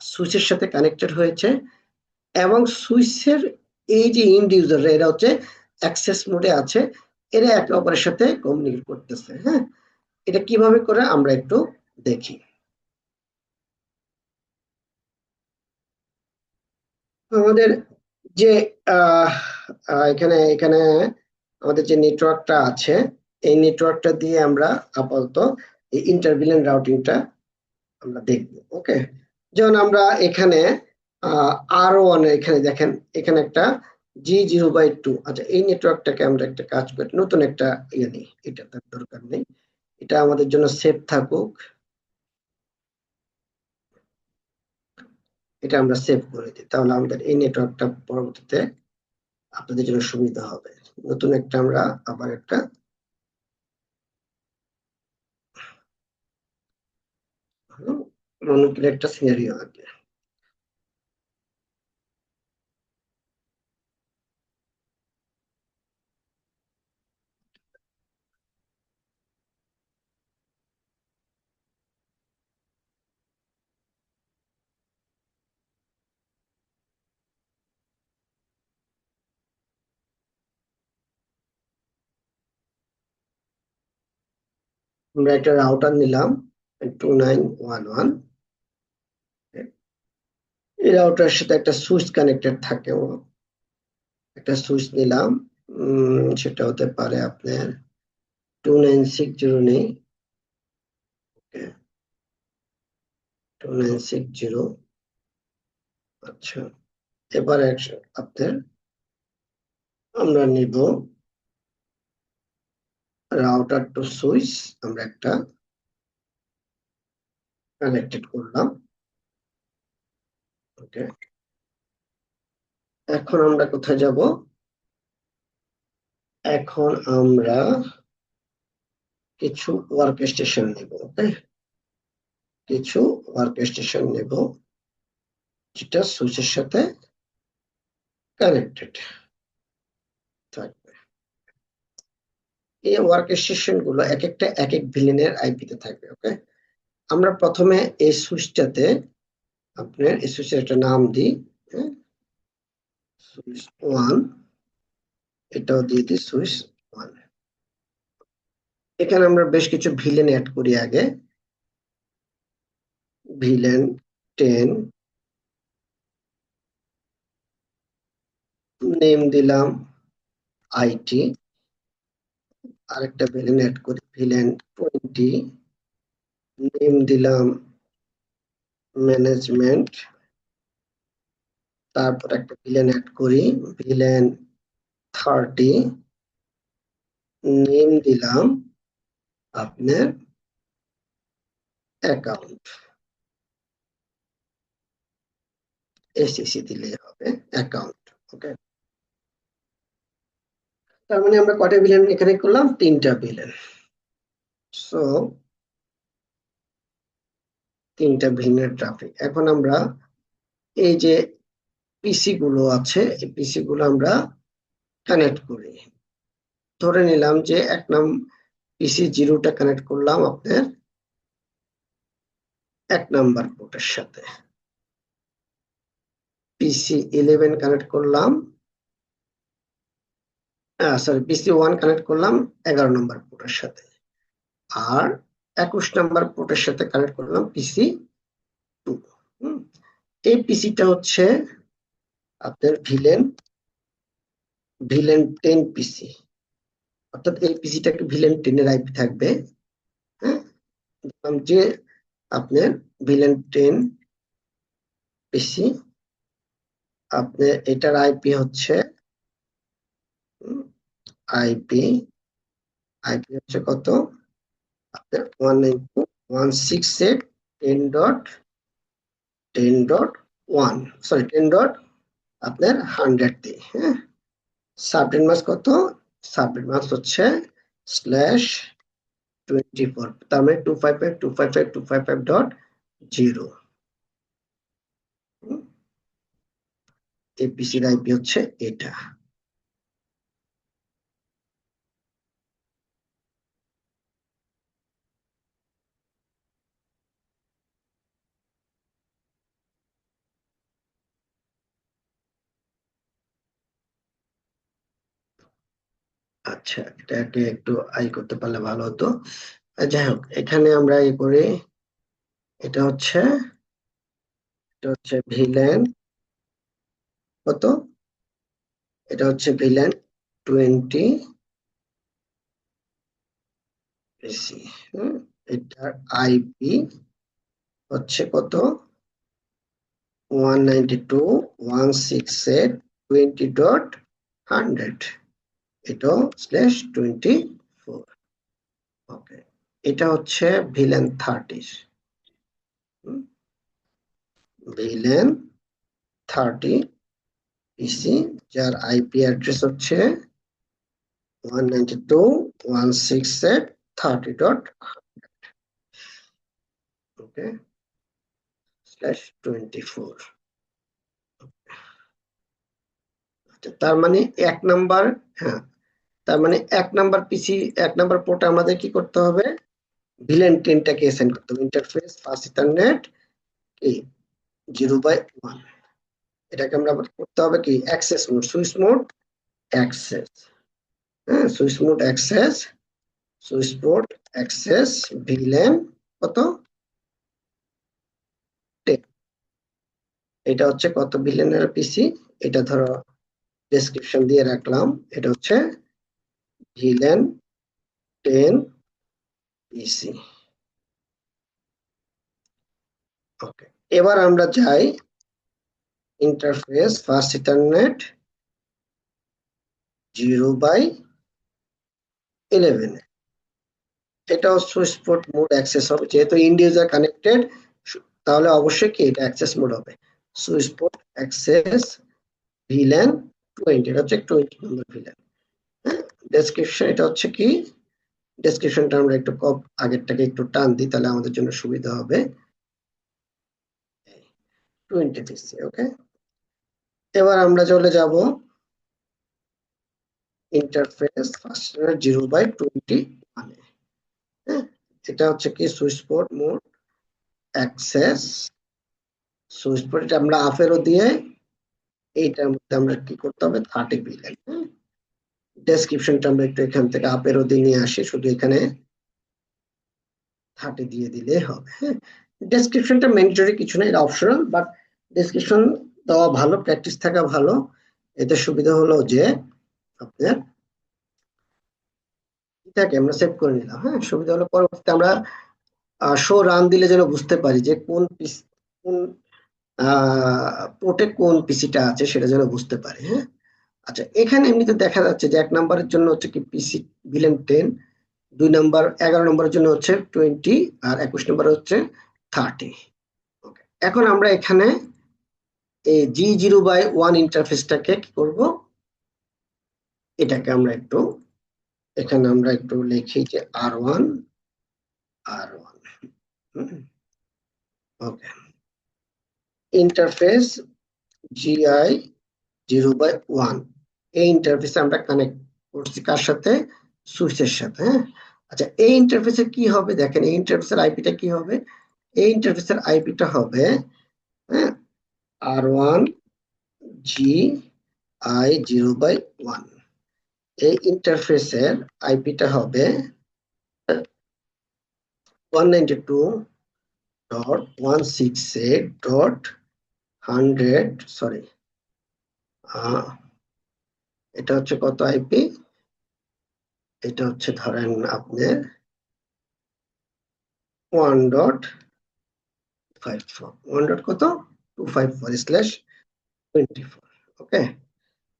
সুইচের সাথে কানেক্টেড হয়েছে এবং সুইচের এই যে ইন্ড ইউজাররা এরা হচ্ছে অ্যাক্সেস মোডে আছে, এরা একে অপরের সাথে কমিউনিকেট করতেছে। হ্যাঁ, এটা কিভাবে করে আমরা একটু দেখি। আমাদের যে আহ, এখানে এখানে আমাদের যে নেটওয়ার্কটা আছে, এই নেটওয়ার্কটা দিয়ে আমরা আপাতত এই ইন্টারভিলেন্ট রাউটিংটা আমরা দেখব। ওকে, যেমন আমরা এখানে R1 এখানে দেখেন, এখানে একটা G0/2। আচ্ছা, এই নেটওয়ার্কটাকে আমরা একটা কাজ করি, নতুন একটা ইয়ে নিই, এটা তার দরকার নেই, এটা আমাদের জন্য সেফ থাকুক, এটা আমরা সেভ করে দিই, তাহলে আমাদের এই নেটওয়ার্কটা পরবর্তীতে আপনাদের জন্য সুবিধা হবে। নতুন একটা আমরা আবার একটা নতুন একটা সিনারিও আঁকি। আমরা একটা রাউটার নিলাম 2911, এই রাউটারের সাথে একটা সুইচ কানেক্টেড থাকে, একটা সুইচ নিলাম, সেটা হতে পারে আপনার 2960 নেই, 2960। আচ্ছা, এবার আপনার আমরা নিব রাউটার টু সুইচ, আমরা একটা কানেক্টেড করলাম। ওকে, এখন আমরা কোথায় যাব? এখন আমরা কিছু ওয়ার্ক স্টেশন নেব। ওকে, কিছু ওয়ার্ক স্টেশন নেব যেটা সুইচের সাথে কানেক্টেড থাকবে। এই ওয়ার্ক স্টেশন গুলো এক একটা এক এক ভিলেনের আইপিতে থাকবে। ওকে, আমরা প্রথমে এই সুইচটাতে আপনার এই সুইচের একটা নাম দিই, সুইচ 1, এটাও দিয়ে দিই সুইচ 1। এখানে আমরা বেশ কিছু ভিলেন অ্যাড করি আগে, ভিলেন 10, নেম দিলাম আইটি, আরেকটা ভিলেন অ্যাড করি ভিলেন 20, নেম দিলাম ম্যানেজমেন্ট, তারপর একটা ভিলেন অ্যাড করি ভিলেন 30, নেম দিলাম আপনার অ্যাকাউন্ট, এসিসি দিলেই হবে অ্যাকাউন্ট। ওকে, তার মানে আমরা কয়টা ভিলেন এখানে করলাম? 3টা ভিলেন। সো 3টা ভিলেনের ট্রাফিক। এখন আমরা এই যে পিসি গুলো আছে, এই পিসি গুলো আমরা কানেক্ট করি। ধরে নিলাম যে পিসি 0টা কানেক্ট করলাম আপনার 1 নাম্বার পোর্টের সাথে, পিসি 11 কানেক্ট করলাম, সরি, পিসি 1 কানেক্ট করলাম 11 নাম্বার পোর্টের সাথে, আর 21 নাম্বার পোর্টের সাথে কানেক্ট করলাম পিসি 2। এই পিসিটা হচ্ছে আপনার ভিলেন 10 পিসি, অর্থাৎ এই পিসিটাকে ভিলেন 10 এর আইপি থাকবে। হ্যাঁ, দেখলাম যে আপনার ভিলেন 10 পিসি, আপনার এটার আইপি হচ্ছে আইপি আইপি হচ্ছে কত? আপনার 192.168.10.1, সরি 10 ডট আপনার 100 দিয়ে। হ্যাঁ, সাবনেট মাস্ক কত? সাবনেট মাস্ক হচ্ছে /24, তার মানে 255.255.255.0। এপিসির আইপি হচ্ছে এটা। আচ্ছা, এটাকে একটু আই করতে পারলে ভালো হতো। যাই হোক, এখানে আমরা করি, এটা হচ্ছে ভিলেন কত, এটা হচ্ছে ভিলেন 20 পিসি। এটার আইপি হচ্ছে কত, 192.168.20.100, এটাও /24। ওকে, এটা হচ্ছে ভিলেন 30, ভিলেন 30 পিসি, যার আইপি অ্যাড্রেস হচ্ছে 192.168.30.100, ওকে, /24। তার মানে এক নাম্বার, হ্যাঁ, তার মানে এক নাম্বার পিসি, এক নাম্বার পোর্টে আমাদের কি করতে হবে, ভিলেন 10টাকে অ্যাসাইন করতে হবে। ইন্টারফেস ফাস্ট ইথারনেট কি 0/1, এটাকে আমরা করতে হবে কি access mode, switch mode access, হ্যাঁ, switch mode access, switch mode access VLAN কত 10। এটা হচ্ছে কত ভিলেনের পিসি, এটা ধরো ডেসক্রিপশন দিয়ে রাখলাম, এটা হচ্ছে ভিলেন 10 পিসি। ওকে, এবার আমরা যাই ইন্টারফেস ফাস্ট ইথারনেট 0/11, এটাও সুইচ পোর্ট মোড অ্যাক্সেস হবে, যেহেতু এন্ড ইউজার কানেক্টেড, তাহলে অবশ্যই কি এটা অ্যাক্সেস মোড হবে। সুইচ পোর্ট অ্যাক্সেস ভিলেন 20, এটা হচ্ছে 20 নম্বর ভিলেন। ডেসক্রিপশন এটা হচ্ছে কি, ডেসক্রিপশনটা আমরা একটু আগেরটাকে একটু টান দিই, তাহলে আমাদের জন্য সুবিধা হবে। 20 পিসি, ওকে। এবার আমরা চলে যাব ইন্টারফেস ফাস্ট 0/21, হ্যাঁ, এটা হচ্ছে কি switch port mode access, switch port এটা আমরা আফেরও দিয়ে, এইটার মধ্যে আমরা কি করতে হবে 30 ভিলেন। ডেসক্রিপশনটা আমরা একটু এখান থেকে আপেরও দিয়ে নিয়ে আসি, শুধু এখানে 30 দিয়ে দিলে হবে। হ্যাঁ, ডেসক্রিপশনটা ম্যান্ডেটরি কিছু না, এটা অপশনাল, বাট ডেসক্রিপশন দেওয়া ভালো, প্র্যাকটিস থাকা ভালো। এতে সুবিধা হলো যে আপনার এটাকে আমরা সেভ করে নিলাম, হ্যাঁ, সুবিধা হলো পরবর্তীতে আমরা শো রান দিলে যেন বুঝতে পারি যে কোন কোন পোর্টে কোন পিসিটা আছে সেটা যেন বুঝতে পারি। হ্যাঁ, আচ্ছা, এখানে এমনিতে দেখা যাচ্ছে যে 1 নম্বরের জন্য হচ্ছে কি পিসি ভিলেন 10, 2 নম্বর 11 নম্বরের জন্য হচ্ছে 20, আর 21 নম্বরে হচ্ছে 30। ওকে, এখন আমরা এখানে এই G0/1 ইন্টারফেসটাকে কি করব, এটাকে আমরা একটু এখানে আমরা একটু লিখি যে R1, ওকে, ইন্টারফেস GI 0/1, এই ইন্টারফেসে আমরা কানেক্ট করছি কার সাথে, সুইচের সাথে। হ্যাঁ, আচ্ছা, এই ইন্টারফেসে কি হবে দেখেন, এই ইন্টারফেসের আইপিটা কি হবে, এই ইন্টারফেসের আইপিটা হবে, হ্যাঁ, R1 GI 0/1, এই ইন্টারফেসের আইপিটা হবে 192.168.100, সরি, এটা হচ্ছে কত আইপি, এটা হচ্ছে ধরেন আপনার 1.54, 1 কত 254/24, ওকে।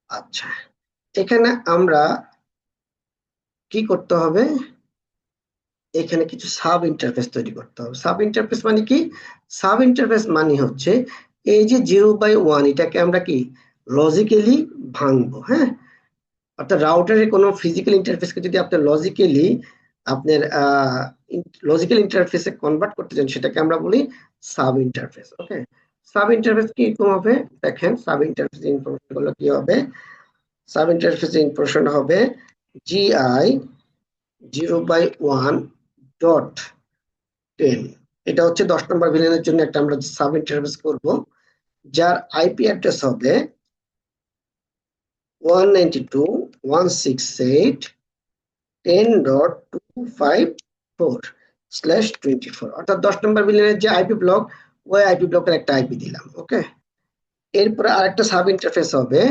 আচ্ছা, এখানে আমরা কি করতে হবে, এখানে কিছু সাব ইন্টারফেস তৈরি করতে হবে। সাব ইন্টারফেস মানে কি, সাব ইন্টারফেস মানে হচ্ছে এই যে 0/1, এটাকে আমরা কি লজিক্যালি ভাঙবো। হ্যাঁ, অর্থাৎ রাউটারের কোনো ফিজিক্যাল ইন্টারফেসকে যদি আপনি লজিক্যালি আপনার লজিক্যাল ইন্টারফেসে কনভার্ট করতে চান, সেটাকে আমরা বলি সাব ইন্টারফেস। ওকে, সাব ইন্টারফেস কি রকম হবে দেখেন, সাব ইন্টারফেস ইনফরমেশন গুলো কি হবে, সাব ইন্টারফেস ইনফরমেশন হবে GI 0/1.10, এটা হচ্ছে 10 নম্বর ভিলেনের জন্য একটা আমরা সাব ইন্টারফেস করব, যার আইপি অ্যাড্রেস হবে 192.168 10.254/24 অর্থাৎ 10 নম্বর বিলিয়নের যে আইপি ব্লক, ওই আইপি ব্লকের একটা আইপি দিলাম। ওকে, এরপরে আরেকটা সাব ইন্টারফেস হবে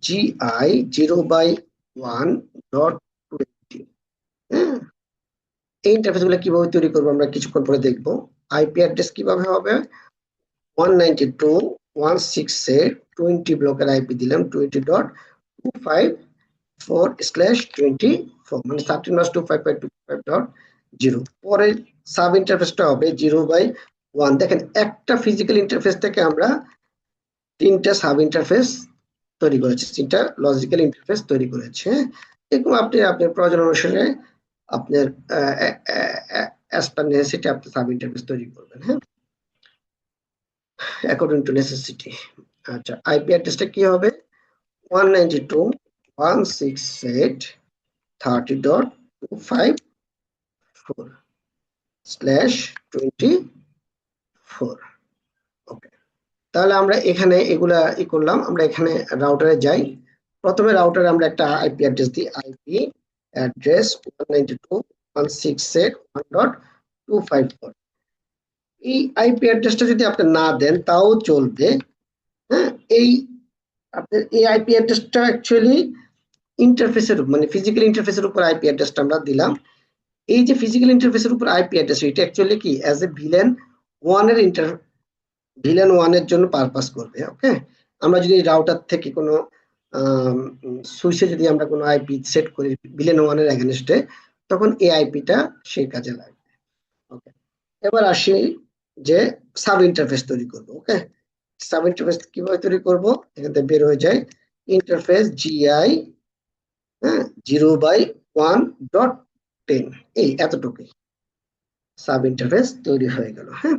GI 0/1.20। হ্যাঁ, এই ইন্টারফেস গুলো কিভাবে তৈরি করবো আমরা কিছুক্ষণ পরে দেখবো। আইপি অ্যাড্রেস কিভাবে হবে, 192.168.20 ব্লকের আইপি দিলাম 20.254/24, মানে 13/255.255.0। পরের সাব ইন্টারফেসটা হবে 0/1। দেখেন, একটা ফিজিক্যাল ইন্টারফেস থেকে আমরা তিনটা সাব ইন্টারফেস তৈরি করেছি, তিনটা লজিক্যাল ইন্টারফেস তৈরি করেছে। এরকম আপনি আপনার প্রয়োজন অনুসারে আপনার as per necessity আপনি সাব ইন্টারফেস তৈরি করবেন। হ্যাঁ, অ্যাকর্ডিং টু নেসেসিটি। আচ্ছা, আইপি অ্যাড্রেসটা কি হবে, 192.168.30.254/24। ওকে, তাহলে আমরা এখানে এগুলা করলাম। আমরা এখানে রাউটারে যাই। প্রথমে রাউটারে আমরা একটা আইপি অ্যাড্রেস দিই, আইপি অ্যাড্রেস 192.168.1.254। এই আইপি অ্যাড্রেসটা যদি আপনি না দেন তাও চলবে। হ্যাঁ, এই আপনার এই আইপি অ্যাড্রেসটা অ্যাকচুয়ালি ইন্টারফেসের মানে ফিজিক্যাল ইন্টারফেসের উপর আইপি অ্যাড্রেসটা আমরা দিলাম। এই যে ফিজিক্যাল ইন্টারফেসের উপর আইপি অ্যাড্রেস, এটা অ্যাকচুয়ালি কি অ্যাজ এ ভিলেন ওয়ানের জন্য পারপাস করবে। ওকে, আমরা যদি রাউটার থেকে কোনো সুইচে যদি আমরা কোনো আইপি সেট করি ভিলেন ওয়ানের এগেনস্টে, তখন এই আইপিটা সেই কাজে লাগবে। ওকে, এবার আসি যে সাব ইন্টারফেস তৈরি করব। ওকে, সাব ইন্টারফেস কিভাবে তৈরি করব, এখান থেকে বের হয়ে যায় ইন্টারফেস GI 0/1.10, এই এতটুকুই সাব ইন্টারফেস তৈরি হয়ে গেল। হ্যাঁ,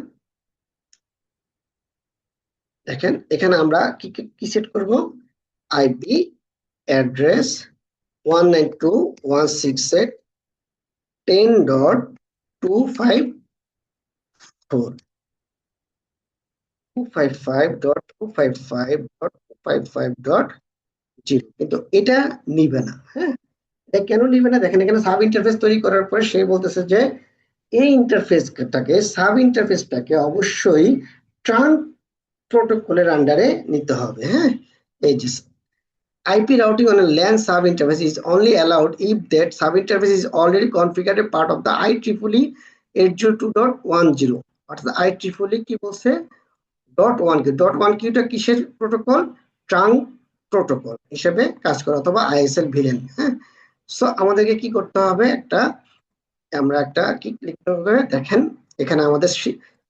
দেখেন এখানে আমরা কি সেট করব, আইপি অ্যাড্রেস 192.168.10.254 255.255.255.0, কিন্তু এটা নিবে না। হ্যাঁ, এটা কেন নিবে না, দেখেন এখানে সাব ইন্টারফেস তৈরি করার পরে সে বলতেছে যে এই ইন্টারফেসটাকে সাব ইন্টারফেসটাকে অবশ্যই ট্রাঙ্ক প্রোটোকলের আন্ডারে নিতে হবে। হ্যাঁ, এই যে IP routing on a LAN sub interface is only allowed if that sub interface is already configured a part of the IEEE 802.10। অর্থাৎ IEEE কি বলছে, .1q কিসের প্রোটোকল, ট্রাঙ্ক প্রোটোকল হিসেবে কাজ করে, অথবা ISL ভিলেন। হ্যাঁ, সো আমাদেরকে কি করতে হবে, আমরা একটা কি লিখতে হবে, দেখেন এখানে আমাদের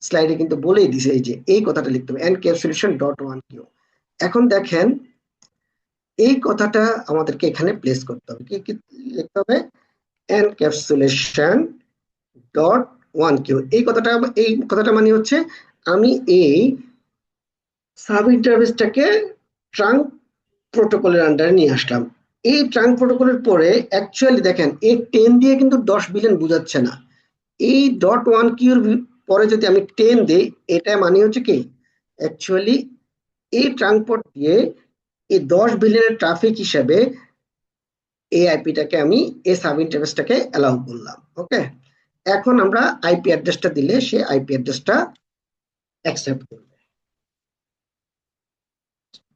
স্লাইডে কিন্তু বলেই দিছে এই যে এই কথাটা লিখতে হবে, encapsulation.1q। এখন দেখেন এই কথাটা আমাদেরকে এখানে প্লেস করতে হবে, কি লিখতে হবে, encapsulation.1q। এই কথাটা মানে হচ্ছে আমি এই সাব ইন্টারফেসটাকে ট্রাঙ্ক প্রোটোকলের আন্ডারে নিয়ে আসলাম। এই ট্রাঙ্ক প্রোটোকলের পরে অ্যাকচুয়ালি দেখেন এই 10 দিয়ে কিন্তু 10 বিলিয়ন বোঝাচ্ছে না। এই .1q পরে যদি আমি 10 দিই, এটা মানে হচ্ছে কি অ্যাকচুয়ালি এই ট্রাঙ্ক পোর্ট দিয়ে এই 10 বিলিয়নের ট্রাফিক হিসেবে এই আইপিটাকে আমি এই সাব ইন্টারফেসটাকে অ্যালাউ করলাম। ওকে, এখন আমরা আইপি অ্যাড্রেসটা দিলে সে আইপি অ্যাড্রেসটা অ্যাকসেপ্ট করবে।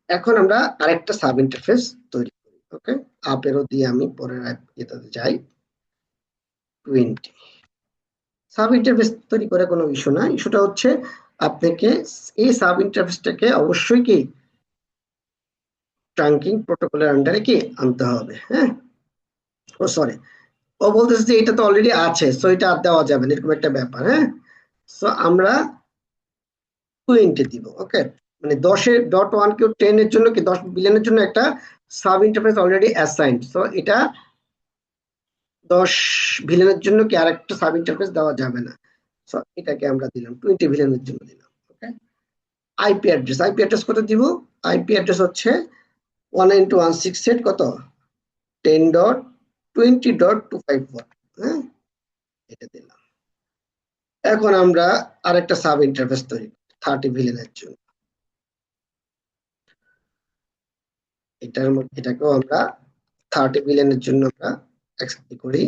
এখন আমরা আরেকটা সাব ইন্টারফেস তৈরি করি। ওকে, আপেরও দিয়ে আমি পরের এটাতে যাই 20। সাব ইন্টারফেস তৈরি করে কোনো ইস্যু না, ইস্যুটা হচ্ছে আপনাকে এই সাব ইন্টারফেসটাকে অবশ্যই কি ট্রাঙ্কিং প্রোটোকলের আন্ডারে কি আনতে হবে। হ্যাঁ, ও সরি, ও বলতেছে যে এটা তো অলরেডি আছে, সো এটা আর দেওয়া যাবে না, এরকম একটা ব্যাপার। হ্যাঁ, সো আমরা 20 দিব। ওকে, মানে 10.1q 10 এর জন্য কি 10 বিলিয়নের জন্য একটা sub interface already assigned, so এটা 10 বিলিয়নের জন্য কি আরেকটা সাব ইন্টারফেস দেওয়া যাবে না, সো এটাকে আমরা দিলাম 20 বিলিয়নের জন্য দিলাম। ওকে, আইপি অ্যাড্রেস কত দিব, আইপি অ্যাড্রেস হচ্ছে 192.168 কত 10.20.254। হ্যাঁ, এটা দিলাম। এখন আমরা আরেকটা সাব ইন্টারফেস তৈরি 30 বিলিয়নের জন্য, এটাকেও আমরা 30 বিলিয়নের জন্য আমরা অ্যাকসেপ্ট করি,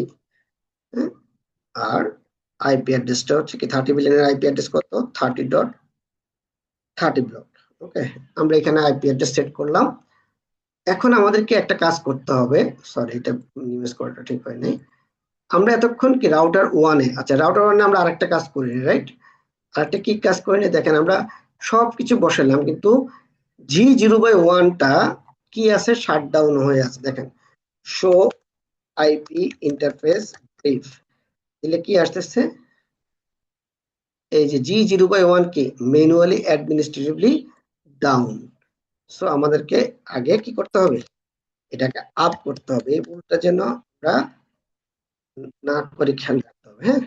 হ্যাঁ? আর আইপি অ্যাড্রেসটা হচ্ছে কি 30 বিলিয়নের আইপি অ্যাড্রেস কত 30.30 ব্লক। ওকে, আমরা এখানে আইপি অ্যাড্রেস সেট করলাম। এখন আমাদেরকে একটা কাজ করতে হবে, সরি এটা ইউজ করাটা ঠিক হয় নাই। আমরা এতক্ষণ কি রাউটার ওয়ানে, আচ্ছা রাউটার ওয়ানে আমরা আরেকটা কাজ করি রাইট, আরেকটা কি কাজ করি না দেখেন, আমরা সবকিছু বসালাম কিন্তু G0/1টা কি আছে, শাটডাউন হয়ে আছে। দেখেন শো আইপি ইন্টারফেস ব্রিফ দিলে কি আসতেছে, এই যে G0/1 কি ম্যানুয়ালি অ্যাডমিনিস্ট্রেটিভলি ডাউন। সো আমাদেরকে আগে কি করতে হবে, এটাকে আপ করতে হবে, এই ভুলটা যেন আমরা না করে খেয়াল রাখতে হবে। হ্যাঁ,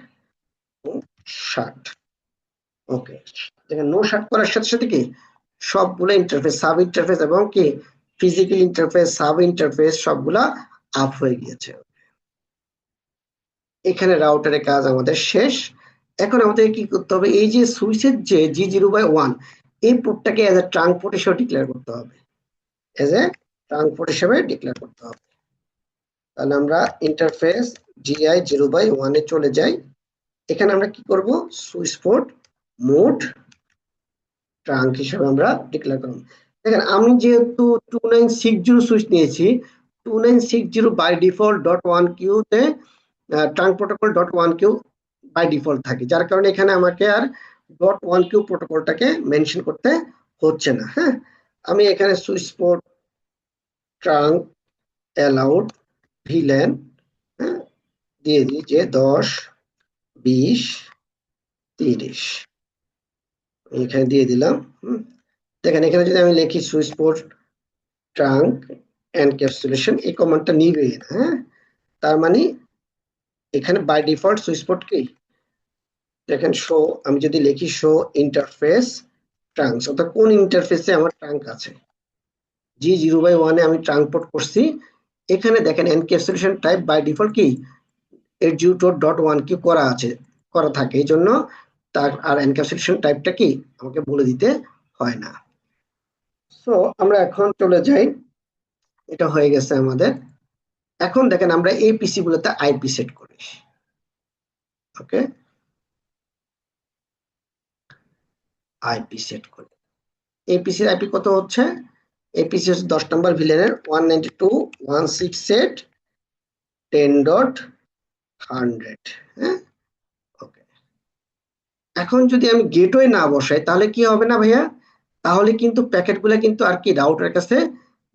শাট, ওকে, দেখেন নো শাট করার সাথে সাথে কি সবগুলো ইন্টারফেস, সাব ইন্টারফেস এবং কি ফিজিক্যাল ইন্টারফেস, সাব ইন্টারফেস সবগুলা আপ হয়ে গিয়েছে। এখানে রাউটারের কাজ আমাদের শেষ। এখন আমাদের কি করতে হবে, এই যে সুইচের যে G0/1 এই পোর্টটাকে এজ এ ট্রাঙ্ক পোর্ট হিসেবে ডিক্লেয়ার করতে হবে, এজ এ ট্রাঙ্ক পোর্ট হিসেবে ডিক্লেয়ার করতে হবে। তাহলে আমরা ইন্টারফেস GI0/1 এ চলে যাই। এখানে আমরা কি করব, সুইচ পোর্ট মোড ট্রাঙ্ক হিসেবে আমরা ডিক্লেয়ার করব। দেখেন আমি যেহেতু 2960 সুইচ নিয়েছি, 2960 বাই ডিফল্ট .1q তে trunk protocol .1q by default থাকে, যার কারণে এখানে আমাকে আর .1q প্রোটোকলটাকে মেনশন করতে হচ্ছে না। হ্যাঁ, আমি এখানে switch port trunk allowed villain দিয়ে দিই যে 10 20 30 এখানে দিয়ে দিলাম। দেখেন এখানে যদি আমি লিখি সুইচ পোর্ট ট্রাঙ্ক এনক্যাপসুলেশন, এই কমান্ডটা নিবে। হ্যাঁ, তার মানে এখানে বাই ডিফল্ট সুইচ পোর্ট কি দেখেন শো, আমি যদি লিখি শো ইন্টারফেস ট্রাঙ্কস, অর্থাৎ কোন ইন্টারফেসে আমার ট্রাঙ্ক আছে, G0/1 এ আমি ট্রাঙ্ক পোর্ট করছি। এখানে দেখেন এনক্যাপসুলেশন টাইপ বাই ডিফল্ট কি G0.1 কি করা আছে, করা থাকে, এই জন্য তার আর এনক্যাপসুলেশন টাইপটা কি আমাকে বলে দিতে হয় না। সো আমরা এখন চলে যাই, এটা হয়ে গেছে আমাদের। এখন দেখেন আমরা এই পিসি গুলোতে আইপি সেট করি। ওকে, আইপি সেট করি। এই পিসির আইপি কত হচ্ছে, এই পিসি হচ্ছে 10 নম্বর ভিলেনের 192.168.10.100। হ্যাঁ, ওকে। এখন যদি আমি গেটওয়ে না বসাই তাহলে কি হবে না ভাইয়া, তাহলে কিন্তু প্যাকেটগুলো কিন্তু আর কি রাউটারের কাছে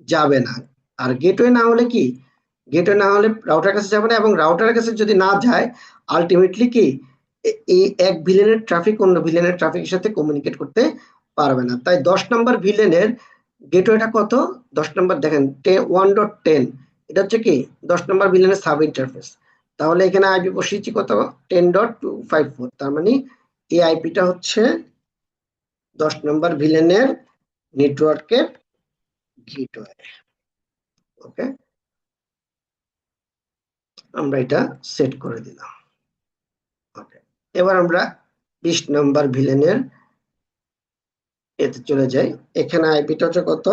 যাবে না। আর গেটওয়ে না হলে কি, গেটওয়ে না হলে রাউটারের কাছে যাবে না, এবং রাউটারের কাছে যদি না যায় আলটিমেটলি কি এই এক ভিলেনের ট্রাফিক অন্য ভিলেনের ট্রাফিকের সাথে কমিউনিকেট করতে পারবে না। তাই 10 নম্বর ভিলেনের গেটওয়েটা কত, 10 নম্বর দেখেন 1.10, এটা হচ্ছে কি 10 নম্বর ভিলেনের সাব ইন্টারফেস। তাহলে এখানে আইপি বসিয়েছি কত 10.254, তার মানে এই আইপিটা হচ্ছে 10 নম্বর ভিলেনের নেটওয়ার্কের গেটওয়ে। ওকে, আমরা এটা সেট করে দিলাম। ওকে, এবার আমরা 20 নম্বর ভিলেনের এতে চলে যাই। এখানে আইপিটা হচ্ছে কত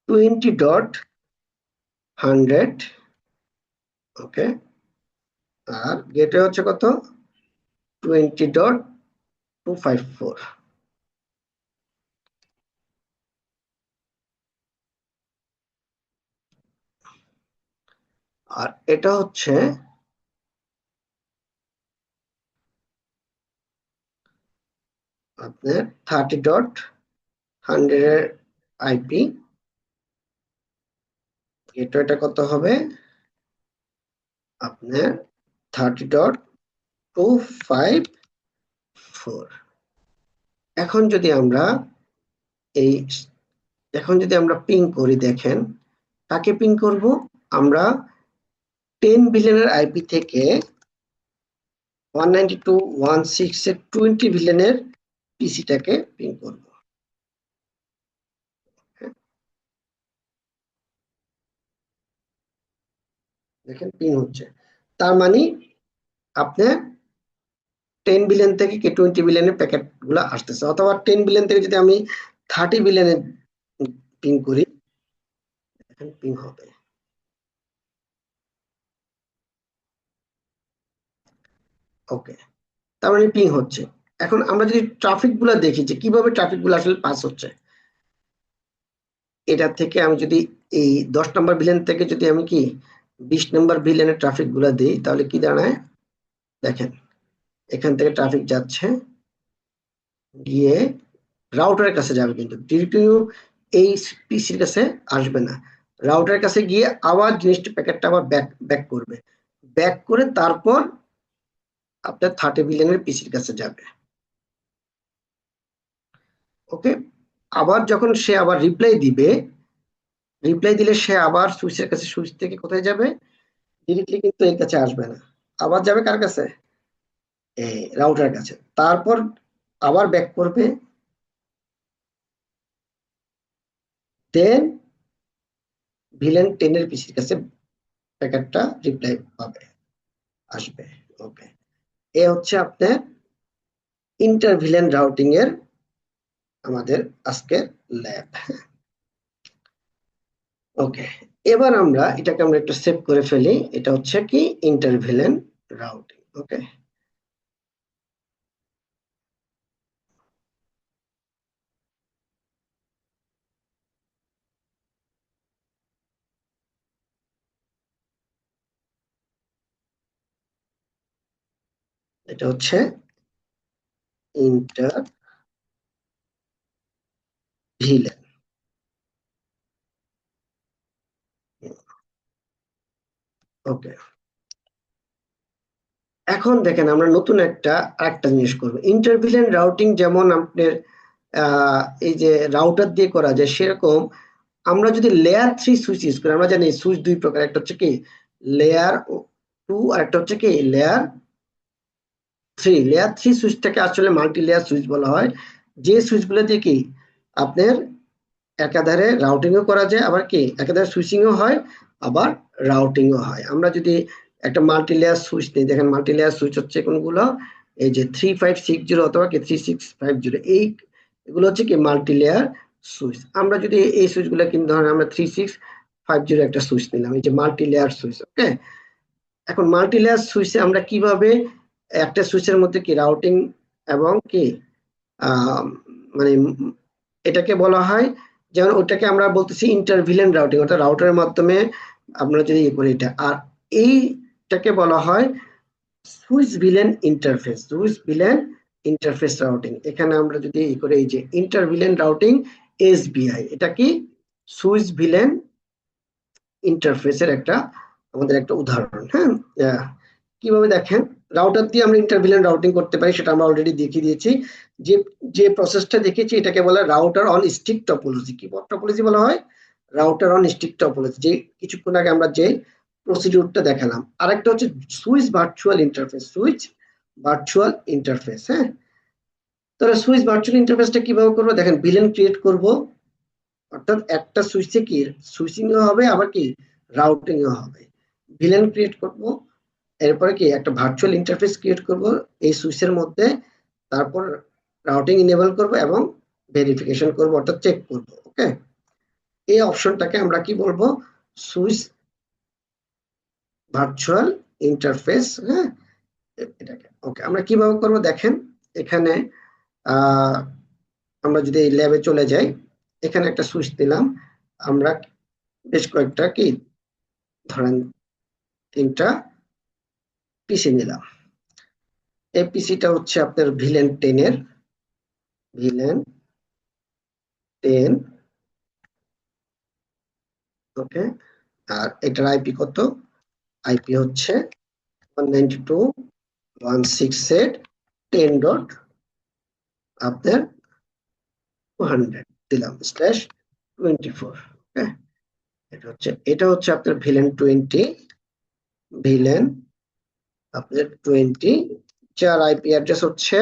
20.100। ওকে, আর গেটওয়ে হচ্ছে কত 20.254। আর এটা হচ্ছে আপনার 30.100 এর আইপি। গেটওয়েটা কত হবে আপনার 30.254। এখন যদি আমরা এই এখন যদি আমরা পিং করি, দেখেন কাকে পিং করব, আমরা 10 বিলিয়নের আইপি থেকে 192.168 এর 20 বিলিয়নের পিসিটাকে পিং করব। দেখেন পিং হচ্ছে, তার মানে আপনার 10 বিলিয়ন থেকে কি 20 বিলিয়নের প্যাকেট গুলো আসতেছে, অথবা 10 বিলিয়ন থেকে যদি আমি 30 বিলিয়নের পিং করি, দেখেন পিং হবে। ওকে, তার মানে পিং হচ্ছে। এখন আমরা যদি ট্রাফিক গুলা দেখি যে কিভাবে ট্রাফিক গুলো আসলে পাস হচ্ছে, এটা থেকে আমি যদি এই 10 নম্বর ভিলেন থেকে যদি আমি কি 20 নম্বর ভিলেনের ট্রাফিক গুলা দিই, তাহলে কি দাঁড়ায় দেখেন, এখান থেকে ট্রাফিক যাচ্ছে গিয়ে রাউটারের কাছে যাবে, কিন্তু ডিরেক্টলি এই পিসির কাছে আসবে না। রাউটারের কাছে গিয়ে আবার জিনিসটা প্যাকেটটা আবার ব্যাক করবে, ব্যাক করে তারপর আপনার 30 বিলিয়নের পিসির কাছে যাবে। ওকে, আবার যখন সে আবার রিপ্লাই দিলে সে আবার সুইচের কাছে, সুইচ থেকে কোথায় যাবে, ডিরেক্টলি কিন্তু এর কাছে আসবে না, আবার যাবে কার কাছে, এই রাউটার কাছে, তারপর আবার ব্যাক করবে, দেন ভিলেন 10 এর পিসির কাছে প্যাকেটটা রিপ্লাই পাবে, আসবে। ওকে, এ হচ্ছে আপনার ইন্টার ভিলেন রাউটিং এর আমাদের আজকের ল্যাব। ওকে, এবার আমরা এটাকে একটু সেভ করে ফেলি। এটা হচ্ছে কি ইন্টার ভিলেন রাউটিং। ওকে, এটা হচ্ছে ইন্টার ভিলেন। ওকে, এখন দেখেন আমরা নতুন আরেকটা জিনিস করবো। ইন্টার ভিলেন রাউটিং যেমন আপনার এই যে রাউটার দিয়ে করা যায়, সেরকম আমরা যদি লেয়ার 3 সুইচ ইউজ করি, আমরা জানি সুইচ দুই প্রকার, একটা হচ্ছে কি লেয়ার 2 আর একটা হচ্ছে কি লেয়ার 3। লেয়ার 3 সুইচটাকে আসলে মাল্টি লেয়ার সুইচ বলা হয়, যে সুইচগুলো দিয়ে কি আপনার একাধারে রাউটিংও করা যায়, আবার কি একাধারে সুইচিংও হয়, আবার রাউটিংও হয়। আমরা যদি একটা মাল্টি লেয়ার সুইচ নিই, দেখেন মাল্টি লেয়ার সুইচ হচ্ছে কোনগুলো, এই যে 3560 অথবা কি 3650, এগুলো হচ্ছে কি মাল্টি লেয়ার সুইচ। আমরা যদি এই সুইচগুলো কিন্তু ধরেন আমরা 3650 একটা সুইচ নিলাম, এই যে মাল্টি লেয়ার সুইচ। ওকে, এখন মাল্টি লেয়ার সুইচে আমরা কিভাবে একটা সুইচের মধ্যে কি রাউটিং এবং কি মানে এটাকে বলা হয়, যেমন ওটাকে আমরা বলতেছি ইন্টারভিলেন্ট রাউটিং, অর্থাৎ রাউটারের মাধ্যমে আমরা যদি করি এটা, আর এইটাকে বলা হয় switch villain interface. Switch villain interface routing, এখানে আমরা যদি করে এই যে ইন্টারভিলেন্ট রাউটিং এসবিআই, এটা কি সুইচ ভিলেন ইন্টারফেসের আমাদের একটা উদাহরণ। হ্যাঁ, কিভাবে দেখেন, রাউটার দিয়ে আমরা ইন্টারভিলেন্ট রাউটিং করতে পারি সেটা আমরা অলরেডি দেখিয়ে দিয়েছি। যে যে প্রসেসটা দেখেছি এটাকে বলা হয় রাউটার অন স্টিক টপোলজি। কি টপোলজি বলা হয়? রাউটার অন স্টিক টপোলজি, যে কিছুক্ষণ আগে আমরা যে প্রসিডিউরটা দেখালাম। আরেকটা হচ্ছে switch virtual interface. Switch virtual interface. হ্যাঁ, তাহলে সুইচ ভার্চুয়াল ইন্টারফেসটা কিভাবে করবো দেখেন, ভিলেন ক্রিয়েট করব, অর্থাৎ একটা সুইচে কি সুইচিংও হবে, আবার কি রাউটিংও হবে। ভিলেন ক্রিয়েট করব, এরপরে কি একটা ভার্চুয়াল ইন্টারফেস ক্রিয়েট করব এই সুইচের মধ্যে, তারপর রাউটিং ইনেবল করব এবং ভেরিফিকেশন করব, অর্থাৎ চেক করব। ওকে, এই অপশনটাকে আমরা কি বলবো, সুইচ ভার্চুয়াল ইন্টারফেস। হ্যাঁ, এটাকে ওকে আমরা কিভাবে করব দেখেন, এখানে আমরা যদি এই ল্যাবে চলে যাই, এখানে একটা সুইচ দিলাম, আমরা বেশ কয়েকটা কি ধরেন 3টা পিসি নিলাম। এই পিসিটা হচ্ছে আপনার ভিলেন 10 এর, ভিলেন 10। ওকে, আর এটার আইপি কত? আইপি হচ্ছে 192.168.10 ডট আপনার 200 দিলাম স্ল্যাশ 24। ওকে, এটা হচ্ছে আপনার ভিলেন 20, ভিলেন আপনার 20, যার আইপি অ্যাড্রেস হচ্ছে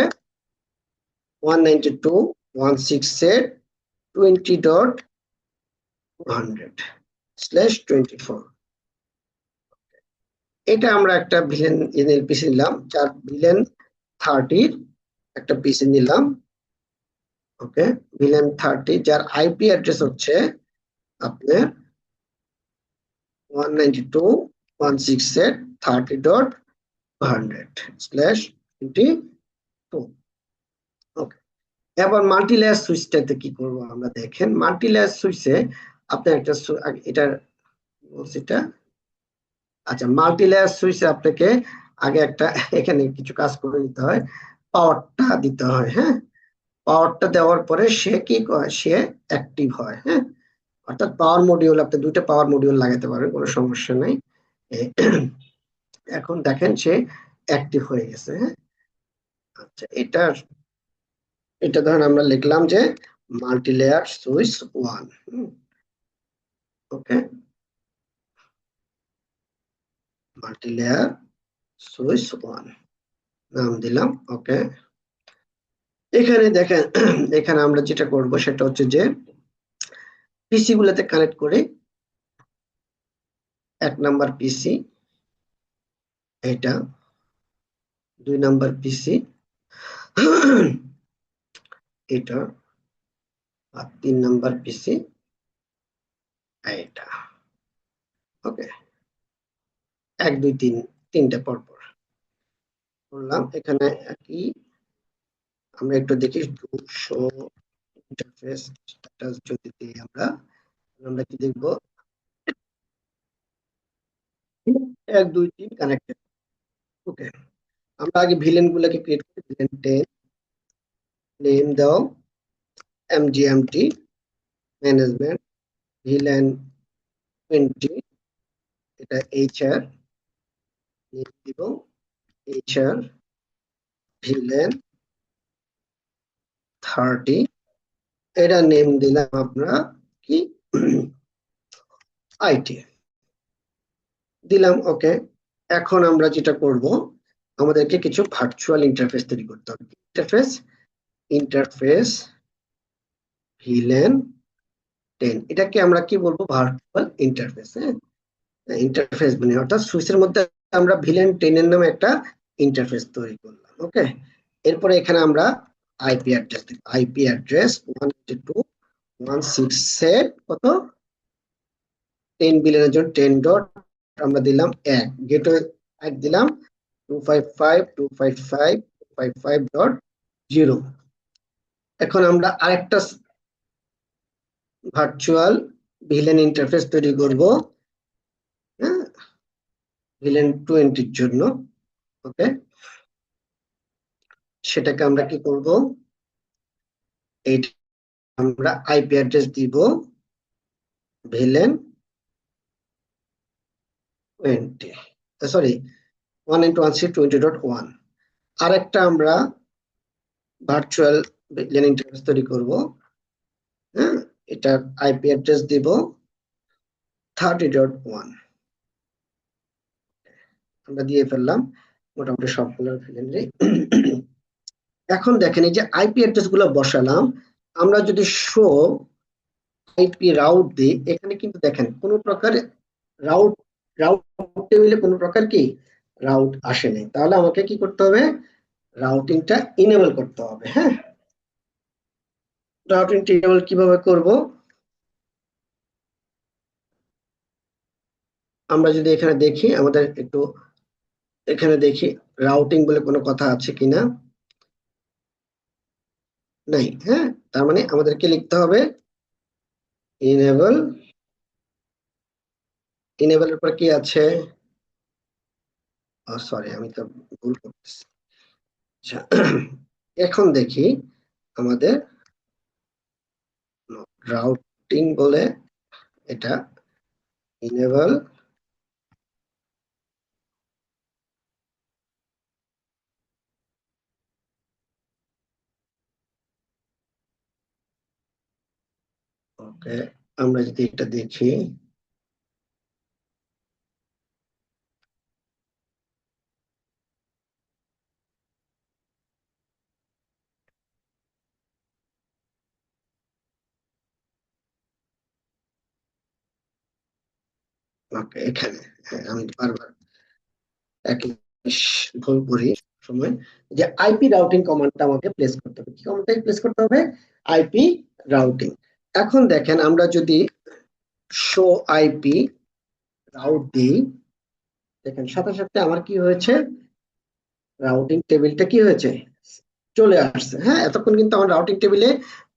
192.168.20.200/24। এটা আমরা একটা ভিলেন পিসি নিলাম, যার ভিলেন 30 একটা পিসি নিলাম। ওকে, ভিলেন 30 যার আইপি অ্যাড্রেস হচ্ছে আপনার 192.168.30.200/24। 22। ওকে, এবার মাল্টি লেয়ার সুইচটাতে কি করব আমরা, দেখেন মাল্টি লেয়ার সুইচে আপনার একটা এটা বলছি এটা, আচ্ছা মাল্টি লেয়ার সুইচে আপনাকে আগে একটা এখানে কিছু কাজ করে দিতে হয়, পাওয়ারটা দিতে হয়। হ্যাঁ, পাওয়ারটা দেওয়ার পরে সে কি করে, সে অ্যাক্টিভ হয়। হ্যাঁ, অর্থাৎ পাওয়ার মডিউল, আপনি দুটো পাওয়ার মডিউল লাগাতে পারেন, কোনো সমস্যা নেই। এখন দেখেন সে অ্যাক্টিভ হয়ে গেছে। হ্যাঁ, আচ্ছা এটা ধরেন আমরা লিখলাম যে মাল্টি লেয়ার সুইচ 1। ওকে, মাল্টি লেয়ার সুইচ 1 নাম দিলাম। ওকে, এখানে দেখেন এখানে আমরা যেটা করব সেটা হচ্ছে যে পিসি গুলোতে কানেক্ট করে, 1 নাম্বার পিসি এটা, 2 নাম্বার পিসি এটা, আর 3 নাম্বার পিসি এটা। ওকে, 1 2 3 তিনটা পরপর করলাম। এখানে কি আমরা একটু দেখি, শো ইন্টারফেস স্ট্যাটাস যদি দিই আমরা, আমরা কি দেখবো, 1 2 3 কানেক্টেড। ওকে, আমরা আগে ভিলেন গুলোকে ক্রিয়েট করি, ভিলেন 10 নেম দাও mgmt ম্যানেজমেন্ট, ভিলেন 20 এটা HR নেম দিব, HR ভিলেন 30 এটা নেম দিলাম আমরা কি আইটি দিলাম। ওকে, এখন আমরা যেটা করব, আমাদেরকে কিছু ভার্চুয়াল ইন্টারফেস তৈরি করতে হবে। ইন্টারফেস ভিলেন 10, এটাকে আমরা কি বলবো, ভার্চুয়াল ইন্টারফেস। হ্যাঁ, ইন্টারফেস মানে অর্থাৎ সুইচের মধ্যে আমরা ভিলেন 10 এর নামে একটা ইন্টারফেস তৈরি করলাম। ওকে, এরপরে এখানে আমরা আইপি অ্যাড্রেস দিব, আইপি অ্যাড্রেস 192.168 সেট কত, 10 বিলিয়নের জন্য 10 ডট আমরা দিলাম 1, গেটওয়ে 1 দিলাম 255.255.255.0। এখন আমরা আরেকটা ভার্চুয়াল ভিলেন ইন্টারফেস তৈরি করব, হ্যাঁ, ভিলেন 20 এর জন্য। ওকে, সেটাকে আমরা কি করব, এই আমরা আইপি অ্যাড্রেস দিব ভিলেন 20, সরি 192.168.20.1। আরেকটা আমরা ভার্চুয়াল ভিলেন ইন্টারফেস তৈরি করব। হ্যাঁ, এটার আইপি অ্যাড্রেস দিব 30.1। আমরা দিয়ে ফেললাম মোটামুটি সবগুলো ভিলেনরে। এখন দেখেন এই যে আইপি অ্যাড্রেস গুলো বসালাম, আমরা যদি শো আইপি রাউট দিই, এখানে কিন্তু দেখেন কোনো প্রকার রাউট রাউট টেবিলে কোনো প্রকার কি রাউট আসে নাই। তাহলে আমাকে কি করতে হবে, রাউটিংটা ইনেবল করতে হবে। হ্যাঁ, রাউটিং ইনেবল কিভাবে করব, আমরা যদি এখানে দেখি, আমাদের একটু এখানে দেখি রাউটিং বলে কোনো কথা আছে কিনা, নাই। হ্যাঁ, তার মানে আমাদেরকে লিখতে হবে ইনেবল, ইনেবলের পর কি আছে, সরি আমি তো ভুল করতেছি। আচ্ছা, এখন দেখি আমাদের রাউটিং বলে এটা ইনেবল, ওকে, আমরা যদি এটা দেখি, ওকে এখানে, হ্যাঁ, আমি বারবার একই ভুল করি সময়, যে আইপি রাউটিং কমান্ডটা আমাকে প্লেস করতে হবে। কি কমান্ডটা প্লেস করতে হবে, আইপি রাউটিং। এখন দেখেন আমরা যদি শো আইপি রাউট দিই, দেখেন সাথে সাথে আমার কি হয়েছে, রাউটিং টেবিলটা কি হয়েছে, চলে আসছে। হ্যাঁ, এতক্ষণ কিন্তু আমার রাউটিং টেবিলে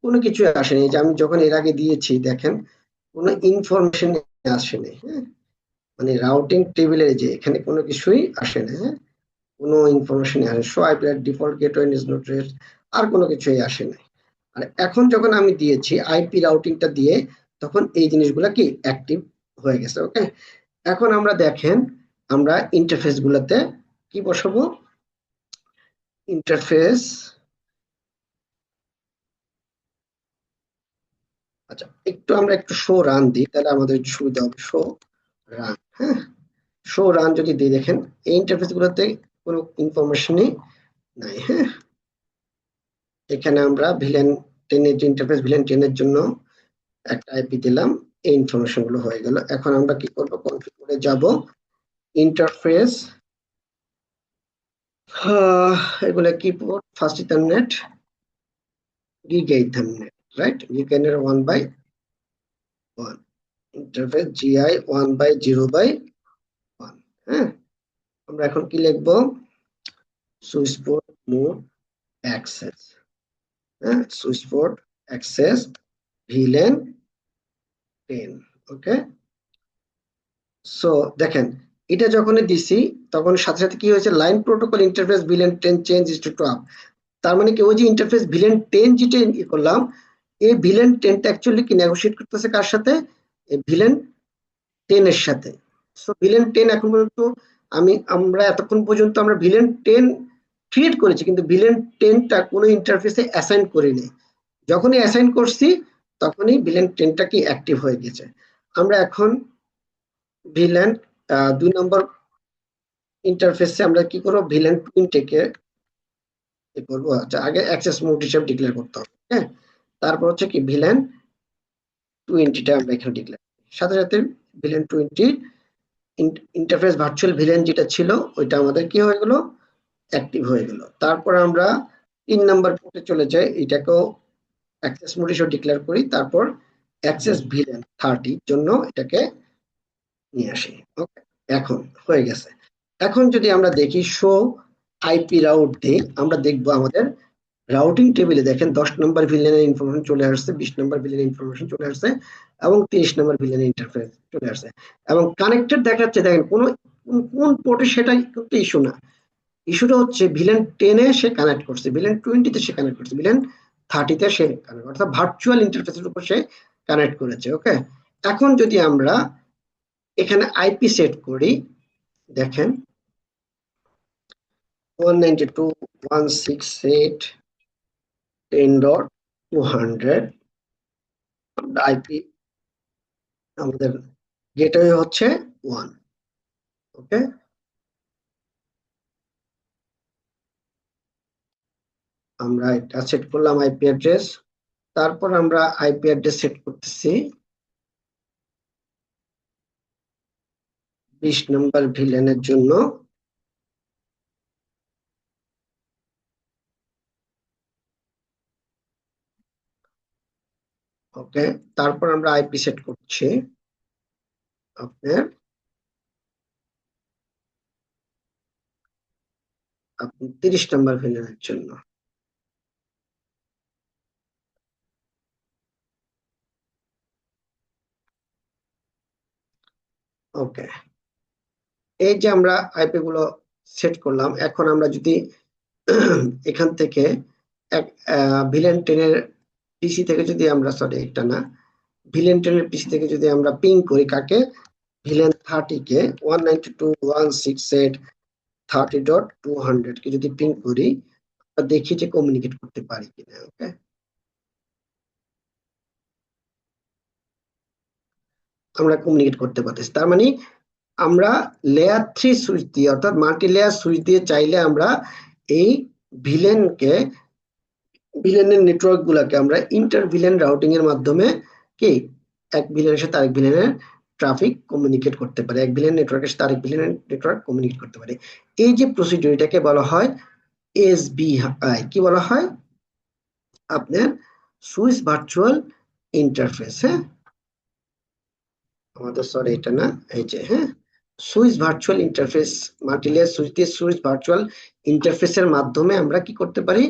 কোনো কিছু আসেনি, যে আমি যখন এর আগে দিয়েছি দেখেন কোনো ইনফরমেশন আসেনি। হ্যাঁ, মানে রাউটিং টেবিলের যে এখানে কোনো কিছুই আসে না। হ্যাঁ, কোনো ইনফরমেশন আসে, show IP at default gateway is not rest, আর কোনো কিছুই আসে না। আর এখন যখন আমি দিয়েছি আইপি রাউটিংটা দিয়ে, তখন এই জিনিসগুলো কি অ্যাক্টিভ হয়ে গেছে। ওকে, এখন আমরা দেখেন আমরা ইন্টারফেস গুলাতে কি বসাবো, ইন্টারফেস। আচ্ছা, আমরা একটু শো রান দিই, তাহলে আমাদের সুবিধা হবে। শো রান, হ্যাঁ, শো রান যদি দিই, দেখেন এই ইন্টারফেস গুলোতে কোনো ইনফরমেশনই নাই। হ্যাঁ, এখানে আমরা ভিলেন 10 এর যে ইন্টারফেস, ভিলেন 10 এর জন্য একটা আইপি দিলাম, এই ইনফরমেশন গুলো হয়ে গেল। এখন আমরা কি করব, কনফিগারে যাব, ইন্টারফেস, এগুলা কি port, first ethernet, giga ethernet, right, giga ethernet 1/1, interface GI 1/0/1। হ্যাঁ, আমরা এখন কি লিখবো, সুইচ পোর্ট মোড অ্যাক্সেস। হ্যাঁ, সুইচ পোর্ট অ্যাক্সেস ভিলেন 10। ওকে, সো দেখেন এটা যখনই দিছি, তখন সাথে সাথে কি হয়েছে, line protocol interface villain 10 change to top. তার মানে কি, ওই যে ইন্টারফেস ভিলেন 10 যেটা করলাম, এই ভিলেন 10টা অ্যাকচুয়ালি কি নেগোশিয়েট করতেছে কার সাথে, এই ভিলেন 10 এর সাথে। সো ভিলেন 10 এখন পর্যন্ত আমরা এতক্ষণ পর্যন্ত আমরা ভিলেন 10 ক্রিয়েট করেছি, কিন্তু ভিলেন 10টা কোনো ইন্টারফেসে অ্যাসাইন করিনি। যখনই অ্যাসাইন করছি তখনই ভিলেন 10টা কি অ্যাক্টিভ হয়ে গেছে। আমরা এখন ভিলেন 2 নম্বর ইন্টারফেসে আমরা কি করব, ভিলেন 20 কে করবো। আচ্ছা, আগে অ্যাক্সেস মোড হিসেবে ডিক্লেয়ার করতে হবে। হ্যাঁ, তারপর হচ্ছে কি ভিলেন 20টা আমরা এখানে ডিক্লেয়ার, সাথে সাথে ভিলেন 20 ইন্টারফেস ভার্চুয়াল ভিলেন যেটা ছিল ওইটা আমাদের কি হয়ে গেল, অ্যাক্টিভ হয়ে গেল। তারপর আমরা 3 নাম্বার পোর্টে চলে যাই, এটাকেও অ্যাক্সেস মোড হিসেবে ডিক্লেয়ার করি, তারপর অ্যাক্সেস ভিলেন 30 জন্য এটাকে নিয়ে আসি। ওকে, এখন হয়ে গেছে। এখন যদি আমরা দেখি শো আইপি রাউট দিই, আমরা দেখবো আমাদের রাউটিং টেবিলে দেখেন 10 নম্বর ভিলেনের ইনফরমেশন চলে আসছে, 20 নম্বর ভিলেনের ইনফরমেশন চলে আসছে, এবং 30 নম্বর ভিলেনের ইন্টারফেস চলে আসছে, এবং কানেক্টেড দেখাচ্ছে। দেখেন কোন কোন পোর্টে, সেটা কিন্তু ইস্যু না, ইস্যুটা হচ্ছে ভিলেন 10 এ সে কানেক্ট করছে, ভিলেন 20 তে সে কানেক্ট করছে, ভিলেন 30 তে সে কানেক্ট, অর্থাৎ ভার্চুয়াল ইন্টারফেসের উপর সে কানেক্ট করেছে। ওকে, এখন যদি আমরা এখানে আইপি সেট করি, দেখেন 192.168.10.200, আইপি আমাদের গেটওয়ে হচ্ছে 1। ওকে, আমরা এটা সেট করলাম আইপি অ্যাড্রেস। তারপর আমরা আইপি অ্যাড্রেস সেট করতেছি 20 নম্বর ভিলেনের জন্য। ওকে, তারপর আমরা আইপি সেট করছি আপনার 30 নম্বর ভিলেনের জন্য। ওকে, এই যে আমরা আইপি গুলো সেট করলাম, এখন আমরা যদি এখান থেকে ভিলেন 10 এর পিসি থেকে যদি আমরা, সরি এটা না, ভিলেন 10 এর পিসি থেকে যদি আমরা পিং করি কাকে, ভিলেন 30 কে 192.168.30.200 কে যদি পিং করি, দেখি যে কমিউনিকেট করতে পারি কিনা। ওকে, আমরা কমিউনিকেট করতে পারতেছি, তার মানে আমরা লেয়ার 3 সুইচ দিয়ে, অর্থাৎ মাল্টি লেয়ার সুইচ দিয়ে চাইলে আমরা এই ভিলেনকে, ভিলেনের নেটওয়ার্ক গুলাকে আমরা ইন্টার ভিলেন রাউটিং এর মাধ্যমে কি এক ভিলেনের সাথে আরেক ভিলেনের ট্রাফিক কমিউনিকেট করতে পারে, এক ভিলেন নেটওয়ার্কের সাথে আরেক ভিলেনের নেটওয়ার্ক কমিউনিকেট করতে পারে। এই যে প্রসিডিউর, এটাকে বলা হয় এসবিআই, কি বলা হয় আপনার, সুইচ ভার্চুয়াল ইন্টারফেস। হ্যাঁ, আমাদের সরি এটা না, এই যে, হ্যাঁ, switch virtual interface, multilayer switch দিয়ে সুইচ ভার্চুয়াল ইন্টারফেসের মাধ্যমে আমরা কি করতে পারি,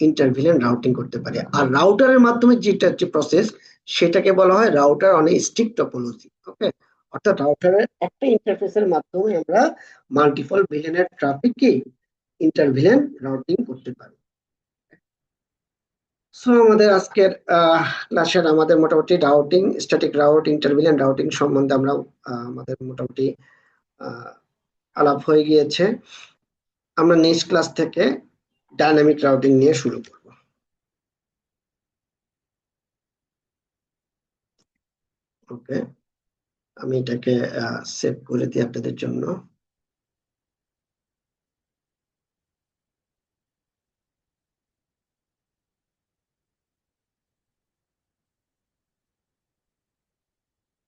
ইন্টারভিলেন রাউটিং করতে পারি। আর রাউটারের মাধ্যমে যেটা যে প্রসেস, সেটাকে বলা হয় রাউটার অন স্টিক টপোলজি। ওকে, অর্থাৎ রাউটারের একটা ইন্টারফেসের মাধ্যমে আমরা মাল্টিপল ভিলেনের ট্রাফিককে ইন্টারভিলেন রাউটিং করতে পারি। সো আমাদের আজকের ক্লাসের আমাদের মোটামুটি রাউটিং, স্ট্যাটিক রাউট, ইন্টারভিলেন রাউটিং সম্বন্ধে আমরা আমাদের মোটামুটি আহ, আলাপ হয়ে গিয়েছে। আমরা নেক্সট ক্লাস থেকে ডাইনামিক রাউটিং নিয়ে শুরু করব। ওকে, আমি এটাকে সেভ করে দিই আপনাদের জন্য।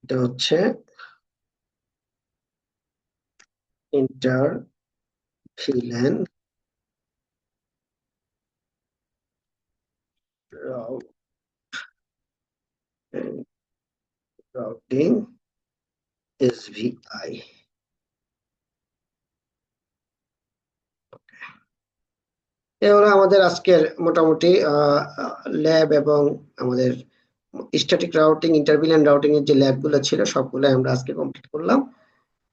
এটা হচ্ছে ইন্টারভিলেন রাউটিং এসভিআই। এ হলো আমাদের আজকের মোটামুটি ল্যাব এবং আমাদের স্ট্যাটিক রাউটিং, ইন্টারভিলেন রাউটিং এর যে ল্যাব গুলো ছিল সবগুলো আমরা আজকে কমপ্লিট করলাম।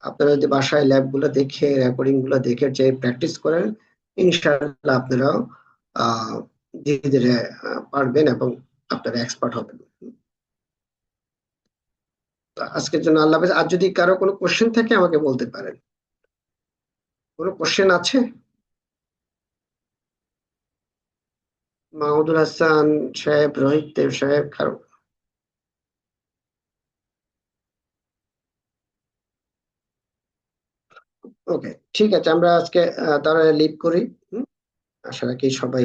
আপনারা যদি বাসায় ল্যাব গুলো দেখে, রেকর্ডিং গুলো দেখে যে প্র্যাকটিস করেন, ইনশাআল্লাহ আপনারাও আহ ধীরে ধীরে পারবেন এবং আপনারা এক্সপার্ট হবেন। তো আজকের জন্য আল্লাহ হাফেজ। আর যদি কারো কোনো কোশ্চেন থাকে আমাকে বলতে পারেন। কোনো কোশ্চেন আছে? মাহমুদুল হাসান সাহেব, রোহিত দেব সাহেব, কারো? ওকে, ঠিক আছে, আমরা আজকে তাহলে লিভ করি। হুম, আশা রাখি সবাই